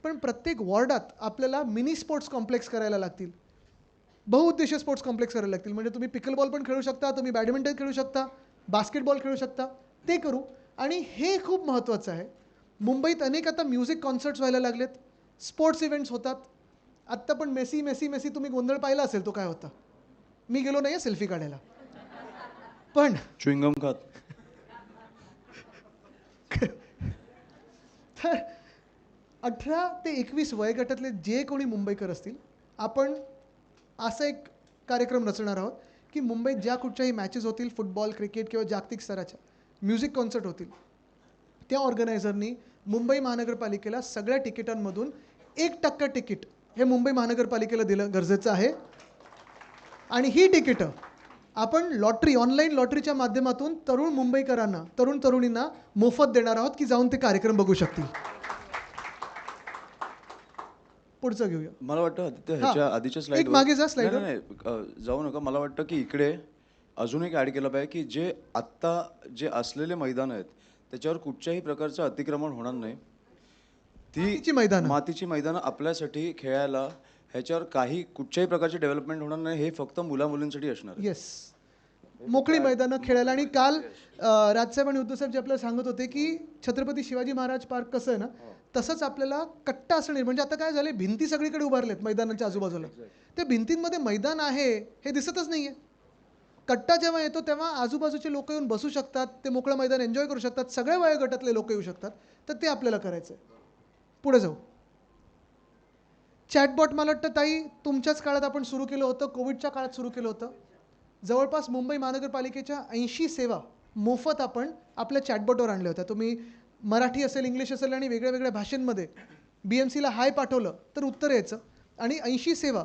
पण प्रत्येक वॉर्डात आपल्याला मिनी स्पोर्ट्स कॉम्प्लेक्स करायला लागतील, बहुउद्देशीय स्पोर्ट्स कॉम्प्लेक्स करायला लागतील. म्हणजे तुम्ही पिकलबॉल पण खेळू शकता, तुम्ही बॅडमिंटन खेळू शकता, बास्केटबॉल खेळू शकता, ते करू. आणि हे खूप महत्त्वाचं आहे. मुंबईत अनेक आता म्युझिक कॉन्सर्ट्स व्हायला लागलेत, स्पोर्ट्स इव्हेंट्स होतात. आत्ता पण मेसी मेसी मेसी तुम्ही गोंधळ पाहिला असेल तो काय होता. मी गेलो नाही सेल्फी काढायला, पण च्युइंगम खात. तर 18 ते 21 वयोगटातले जे कोणी मुंबईकर असतील, आपण असा एक कार्यक्रम रचणार आहोत की मुंबईत ज्या कुठच्याही मॅचेस होतील, फुटबॉल, क्रिकेट किंवा जागतिक स्तराच्या म्युझिक कॉन्सर्ट होतील, त्या ऑर्गनायझरनी मुंबई महानगरपालिकेला सगळ्या तिकिटांमधून 1% तिकीट हे मुंबई महानगरपालिकेला दिलं गरजेचं आहे. आणि ही तिकीटं आपण ऑनलाईन लॉटरीच्या माध्यमातून तरुण मुंबईकरांना, तरुण तरुणींना मोफत देणार आहोत की जाऊन ते कार्यक्रम बघू शकतील. पुढचं घेऊया. मला वाटतं आदित्य हां. ह्याच्या आधीच्या एक स्लाइड मागे जा स्लाइडवर. नाही, जाऊ नका. मला वाटतं की इकडे अजून एक ॲड केलं पाहिजे की जे आत्ता जे असलेले मैदान आहेत त्याच्यावर कुठच्याही प्रकारचं अतिक्रमण होणार नाही. मातीची मैदानं. मातीची मैदानं आपल्यासाठी खेळायला ह्याच्यावर काही कुठच्याही प्रकारची डेव्हलपमेंट होणार नाही. हे फक्त मुलामुलींसाठी असणार आहे. येस, मोकळी मैदानं खेळायला. आणि काल राजसाहेब आणि उद्धवसाहेब जे आपल्याला सांगत होते की छत्रपती शिवाजी महाराज पार्क कसं आहे ना, तसंच आपल्याला कट्टा असं नाही. म्हणजे आता काय झालं, भिंती सगळीकडे उभारलेत मैदानाच्या आजूबाजूला, त्या भिंतींमध्ये मैदान आहे हे दिसतच नाहीये. कट्टा जेव्हा येतो तेव्हा आजूबाजूचे लोक येऊन बसू शकतात, ते मोकळं मैदान एन्जॉय करू शकतात, सगळ्या वयोगटातले लोक येऊ शकतात. तर ते आपल्याला करायचं आहे. पुढे जाऊ. चॅटबॉट मला वाटतं ताई तुमच्याच काळात आपण सुरू केलं होतं, कोविडच्या काळात सुरू केलं होतं. जवळपास मुंबई महानगरपालिकेच्या 80 सेवा मोफत आपण आपल्या चॅटबॉटवर आणल्या होत्या. तुम्ही मराठी असेल, इंग्लिश असेल आणि वेगळ्या वेगळ्या भाषांमध्ये BMCला हाय पाठवलं तर उत्तर यायचं. आणि 80 सेवा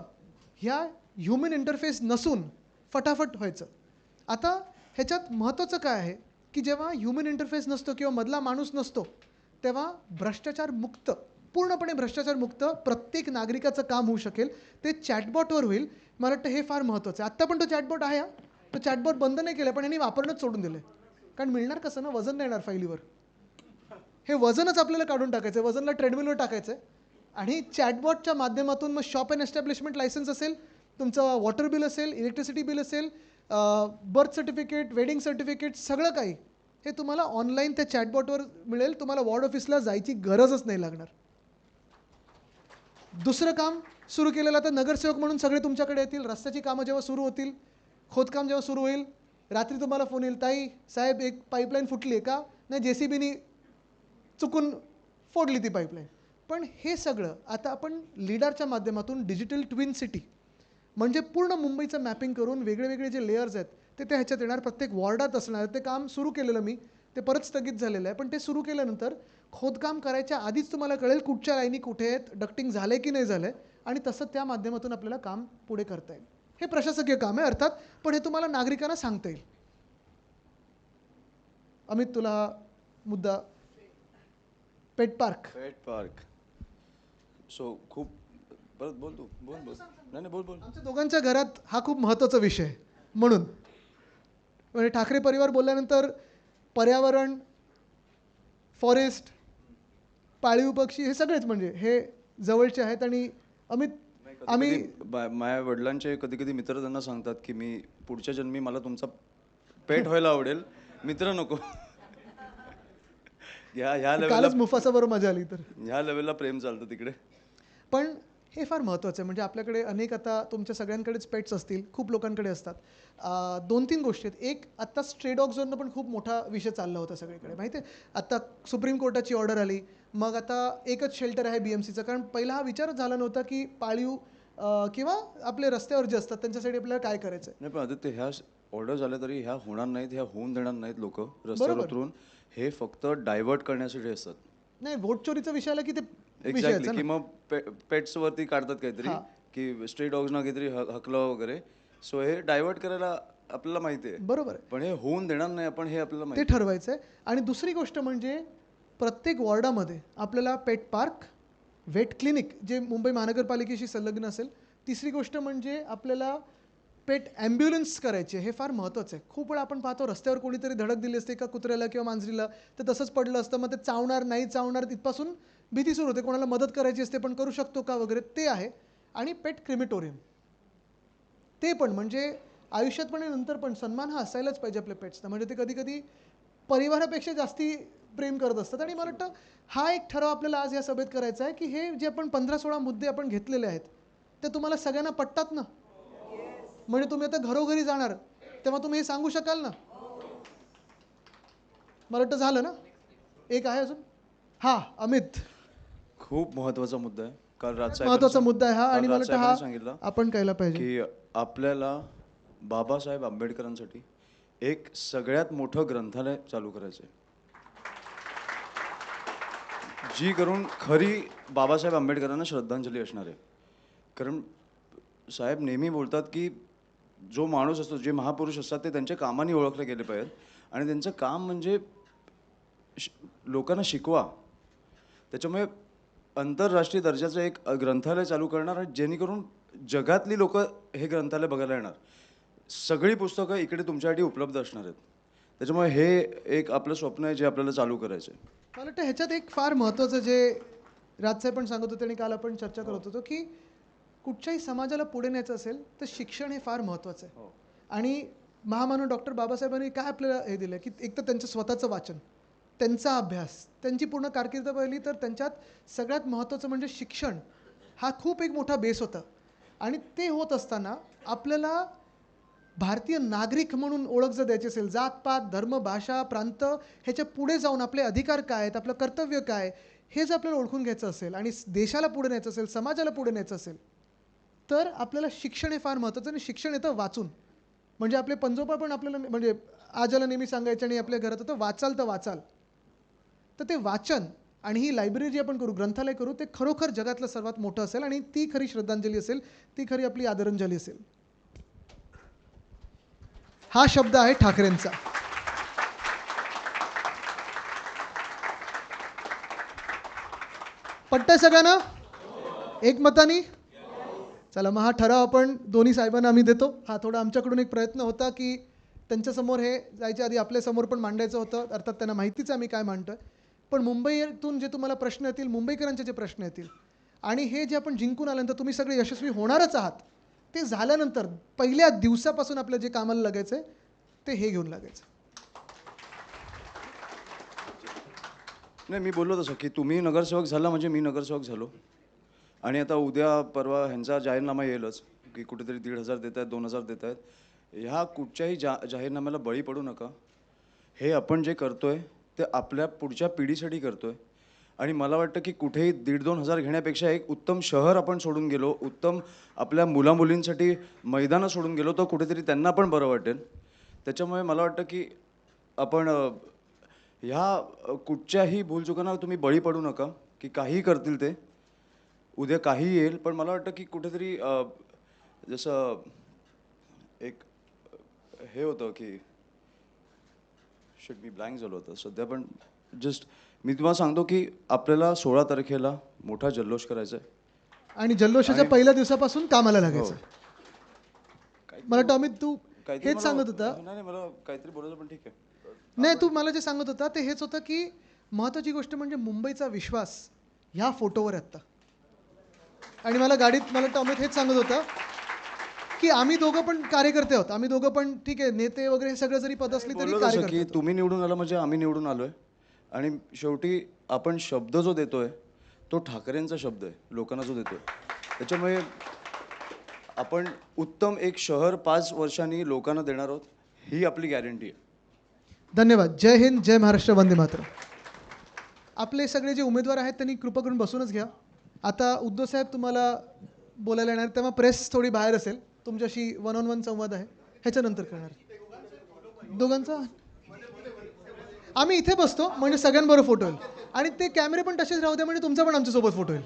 ह्या ह्युमन इंटरफेस नसून फटाफट व्हायचं. आता ह्याच्यात महत्त्वाचं काय आहे की जेव्हा ह्युमन इंटरफेस नसतो किंवा मधला माणूस नसतो तेव्हा भ्रष्टाचार मुक्त, पूर्णपणे भ्रष्टाचार मुक्त प्रत्येक नागरिकाचं काम होऊ शकेल. ते चॅटबॉटवर होईल. मला वाटतं हे फार महत्त्वाचं आहे. आत्ता पण तो चॅटबॉट आहे, तो चॅटबॉट बंद नाही केला, पण यांनी वापरणंच सोडून दिलं. कारण मिळणार कसं ना, वजन नाही येणार फाईलीवर. हे वजनच आपल्याला काढून टाकायचं आहे, वजनला ट्रेडमिलवर टाकायचं आहे. आणि चॅटबॉटच्या माध्यमातून मग शॉप अँड एस्टॅब्लिशमेंट लायसन्स असेल, तुमचं वॉटर बिल असेल, इलेक्ट्रिसिटी बिल असेल, बर्थ सर्टिफिकेट, वेडिंग सर्टिफिकेट, सगळं काही हे तुम्हाला ऑनलाईन त्या चॅटबॉटवर मिळेल. तुम्हाला वॉर्ड ऑफिसला जायची गरजच नाही लागणार. दुसरं काम सुरू केलेलं, आता नगरसेवक म्हणून सगळे तुमच्याकडे येतील. रस्त्याची कामं जेव्हा सुरू होतील, खोदकाम जेव्हा सुरू होईल, रात्री तुम्हाला फोन येईल, ताई साहेब एक पाईपलाईन फुटली आहे का? नाही, JCBनी चुकून फोडली ती पाईपलाईन. पण हे सगळं आता आपण लिडारच्या माध्यमातून डिजिटल ट्विन सिटी म्हणजे पूर्ण मुंबईचं मॅपिंग करून वेगळे वेगळे जे लेयर्स आहेत ते ह्याच्यात येणार, प्रत्येक वॉर्डात असणार. ते काम सुरू केलेलं मी, ते परत स्थगित झालेलं आहे. पण ते सुरू केल्यानंतर खोदकाम करायच्या आधीच तुम्हाला कळेल कुठच्या लाईनी कुठे आहेत, डक्टिंग झालं आहे की नाही झालं आहे, आणि तसं त्या माध्यमातून आपल्याला काम पुढे करता येईल. हे प्रशासकीय काम आहे अर्थात, पण हे तुम्हाला नागरिकांना सांगता येईल. अमित, तुला हा मुद्दा, पेट पार्क. सो खूप परत बोल तू, बोल. नाही बोल. आमच्या दोघांच्या घरात हा खूप महत्त्वाचा विषय आहे. म्हणून म्हणजे ठाकरे परिवार बोलल्यानंतर पर्यावरण, फॉरेस्ट, पाळीव पक्षी हे सगळेच म्हणजे हे जवळचे आहेत. आणि अमित, आम्ही माझ्या वडिलांचे कधी कधी मित्र त्यांना सांगतात की मी पुढच्या जन्मी मला तुमचा पेट व्हायला आवडेल, मित्र नको. ह्या लेवलला कालच मुफासा बरोबर मजा आली. तर ह्या लेवलला प्रेम चालतं तिकडे. पण हे फार महत्त्वाचं आहे. म्हणजे आपल्याकडे अनेक, आता तुमच्या सगळ्यांकडेच पेट्स असतील, खूप लोकांकडे असतात. 2-3 गोष्टी आहेत. एक, आत्ता स्ट्रे डॉग्सवरनं पण खूप मोठा विषय चालला होता सगळीकडे, माहिती आहे. आत्ता सुप्रीम कोर्टाची ऑर्डर आली, मग आता एकच शेल्टर आहे BMCचं. कारण पहिला हा विचारच झाला नव्हता की पाळीव किंवा आपले रस्त्यावर जे असतात त्यांच्यासाठी आपल्याला काय करायचं आहे. नाही, पण आदित्य, ह्या ऑर्डर झाल्या तरी ह्या होणार नाहीत, ह्या होऊन देणार नाहीत लोक रस्त्यावर उतरून. हे फक्त डायव्हर्ट करण्यासाठी असतात. नाही, वोट चोरीचा विषय आला की ते एक्झॅक्टली, की मग पेट्स वरती काढतात काहीतरी, की स्ट्री डॉग्सना काहीतरी हकलं वगैरे. सो हे डायव्हर्ट करायला आपल्याला माहिती आहे. बरोबर आहे. पण हे होऊन देणार नाही आपण, हे आपल्याला ते माहिती ठरवायचं आहे. आणि दुसरी गोष्ट म्हणजे प्रत्येक वॉर्डामध्ये आपल्याला पेट पार्क, वेट क्लिनिक जे मुंबई महानगरपालिकेशी संलग्न असेल. तिसरी गोष्ट म्हणजे आपल्याला पेट ॲम्ब्युलन्स करायची आहे. हे फार महत्त्वाचं आहे. खूप वेळा आपण पाहतो रस्त्यावर कोणीतरी धडक दिली असते एका कुत्र्याला किंवा मांजरीला, तर तसंच पडलं असतं, मग ते चावणार नाही चावणार तिथपासून भीती सुरू होते, कोणाला मदत करायची असते पण करू शकतो का वगैरे, ते आहे. आणि पेट क्रिमेटोरियम, ते पण म्हणजे आयुष्यात पण आणि नंतर पण सन्मान हा असायलाच पाहिजे आपल्या पेट्सना. म्हणजे ते कधी कधी परिवारापेक्षा जास्ती प्रेम करत असतात. आणि मला वाटतं हा एक ठराव आपल्याला आज या सभेत करायचा आहे की हे जे आपण 15-16 मुद्दे आपण घेतलेले आहेत ते तुम्हाला सगळ्यांना पटतात ना. म्हणजे तुम्ही आता घरोघरी जाणार तेव्हा तुम्ही हे सांगू शकाल ना. मला वाटतं झालं ना. एक आहे अजून. हा अमित, खूप महत्त्वाचा मुद्दा आहे. काल महत्वाचा मुद्दा आहे हा. आणि मला वाटतं हा सांगितलं आपण कळला पाहिजे. की आपल्याला बाबासाहेब आंबेडकरांसाठी एक सगळ्यात मोठं ग्रंथालय चालू करायचं आहे, जी करून खरी बाबासाहेब आंबेडकरांना श्रद्धांजली असणार आहे. कारण साहेब नेहमी बोलतात की जो माणूस असतो, जे महापुरुष असतात ते त्यांच्या कामाने ओळखले गेले पाहिजेत. आणि त्यांचं काम म्हणजे लोकांना शिकवा. त्याच्यामुळे आंतरराष्ट्रीय दर्जाचं एक ग्रंथालय चालू करणार आणि जेणेकरून जगातली लोक हे ग्रंथालय बघायला येणार. सगळी पुस्तकं इकडे तुमच्यासाठी उपलब्ध असणार आहेत. त्याच्यामुळे हे एक आपलं स्वप्न आहे जे आपल्याला चालू करायचं आहे. मला वाटतं ह्याच्यात एक फार महत्त्वाचं जे राजसाहेब पण सांगत होते आणि काल आपण चर्चा करत होतो की कुठच्याही समाजाला पुढे न्यायचं असेल तर शिक्षण हे फार महत्त्वाचं आहे. आणि महामानव डॉक्टर बाबासाहेबांनी काय आपल्याला हे दिलं की एक तर त्यांचं स्वतःचं वाचन, त्यांचा अभ्यास, त्यांची पूर्ण कारकीर्द पाहिली तर त्यांच्यात सगळ्यात महत्त्वाचं म्हणजे शिक्षण हा खूप एक मोठा बेस होता. आणि ते होत असताना आपल्याला भारतीय नागरिक म्हणून ओळख जर द्यायची असेल, जातपात धर्म भाषा प्रांत ह्याच्या पुढे जाऊन आपले अधिकार काय आहेत, आपलं कर्तव्य काय, हे जर आपल्याला ओळखून घ्यायचं असेल आणि देशाला पुढे न्यायचं असेल, समाजाला पुढे न्यायचं असेल तर आपल्याला शिक्षण हे फार महत्त्वाचं. आणि शिक्षण येतं वाचून. म्हणजे आपले पंजोबा पण आपल्याला म्हणजे आजाला नेहमी सांगायचे आणि आपल्या घरात होतं वाचाल तर वाचाल. तर ते वाचन आणि ही लायब्ररी जी आपण करू, ग्रंथालय करू, ते खरोखर जगातलं सर्वात मोठं असेल आणि ती खरी श्रद्धांजली असेल, ती खरी आपली आदरांजली असेल. हा शब्द आहे ठाकरेंचा. पटतंय सगळ्यांना एकमतानी? चला मग हा ठराव आपण दोन्ही साहेबांना आम्ही देतो. हा थोडा आमच्याकडून एक प्रयत्न होता की त्यांच्यासमोर हे जायच्या आधी आपल्यासमोर पण मांडायचं होतं. अर्थात त्यांना माहितीच आहे आम्ही काय मांडतोय. पण मुंबईतून जे तुम्हाला प्रश्न येतील, मुंबईकरांचे जे प्रश्न येतील आणि हे जे आपण जिंकून आल्यानंतर तुम्ही सगळे यशस्वी होणारच आहात, ते झाल्यानंतर पहिल्या दिवसापासून आपलं जे कामाला लागायचं आहे ते हे घेऊन लागायचं. नाही, मी बोललो तसं की तुम्ही नगरसेवक झाला म्हणजे मी नगरसेवक झालो. आणि आता उद्या परवा ह्यांचा जाहीरनामा येईलच की कुठेतरी 1,500 देत आहेत, 2,000 देत आहेत. ह्या कुठच्याही जाहीरनाम्याला बळी पडू नका. हे आपण जे करतोय ते आपल्या पुढच्या पिढीसाठी करतोय. आणि मला वाटतं की कुठेही 1,500-2,000 घेण्यापेक्षा एक उत्तम शहर आपण सोडून गेलो, उत्तम आपल्या मुलामुलींसाठी मैदानं सोडून गेलो, तर कुठेतरी त्यांना पण बरं वाटेल. त्याच्यामुळे मला वाटतं की आपण ह्या कुठच्याही भूलचुकांना तुम्ही बळी पडू नका की काहीही करतील ते. उद्या काही येईल, पण मला वाटतं की कुठेतरी जसं एक हे होतं की मी ब्लँक झालो होतं सध्या. पण जस्ट मी तुम्हाला सांगतो की आपल्याला 16 तारखेला मोठा जल्लोष करायचा आहे. आणि जल्लोषाच्या पहिल्या दिवसापासून कामाला लागायचं. मला वाटतं अमित तू काहीतरी हेच सांगत होता. नाही, मला काहीतरी बोलायचं पण ठीक आहे. नाही, तू मला जे सांगत होता ते हेच होतं की महत्त्वाची गोष्ट म्हणजे मुंबईचा विश्वास ह्या फोटोवर आहे आत्ता. आणि मला गाडीत मला वाटतं अमित हेच सांगत होता की आम्ही दोघं पण कार्यकर्ते आहोत. आम्ही दोघं पण ठीक आहे, नेते वगैरे सगळं जरी पद असली तरी बोललो तसं कार्यकर्ते की आहोत. तुम्ही निवडून आला म्हणजे आम्ही निवडून आलोय. आणि शेवटी आपण शब्द जो देतोय तो ठाकरेंचा शब्द आहे, लोकांना जो देतोय. त्याच्यामुळे आपण उत्तम एक शहर 5 वर्षांनी लोकांना देणार आहोत, ही आपली गॅरंटी आहे. धन्यवाद. जय हिंद, जय महाराष्ट्र, वंदे मातरम. आपले सगळे जे उमेदवार आहेत त्यांनी कृपा करून बसूनच घ्या. आता उद्धव साहेब तुम्हाला बोलायला येणार, तेव्हा प्रेस थोडी बाहेर असेल, तुमच्याशी 1-on-1 संवाद आहे, ह्याच्यानंतर करणार. दोघांचा आम्ही इथे बसतो म्हणजे सगळ्यांबरोबर फोटो होईल. आणि ते कॅमेरे पण तसेच राहू द्या म्हणजे तुमचा पण आमच्यासोबत फोटो होईल.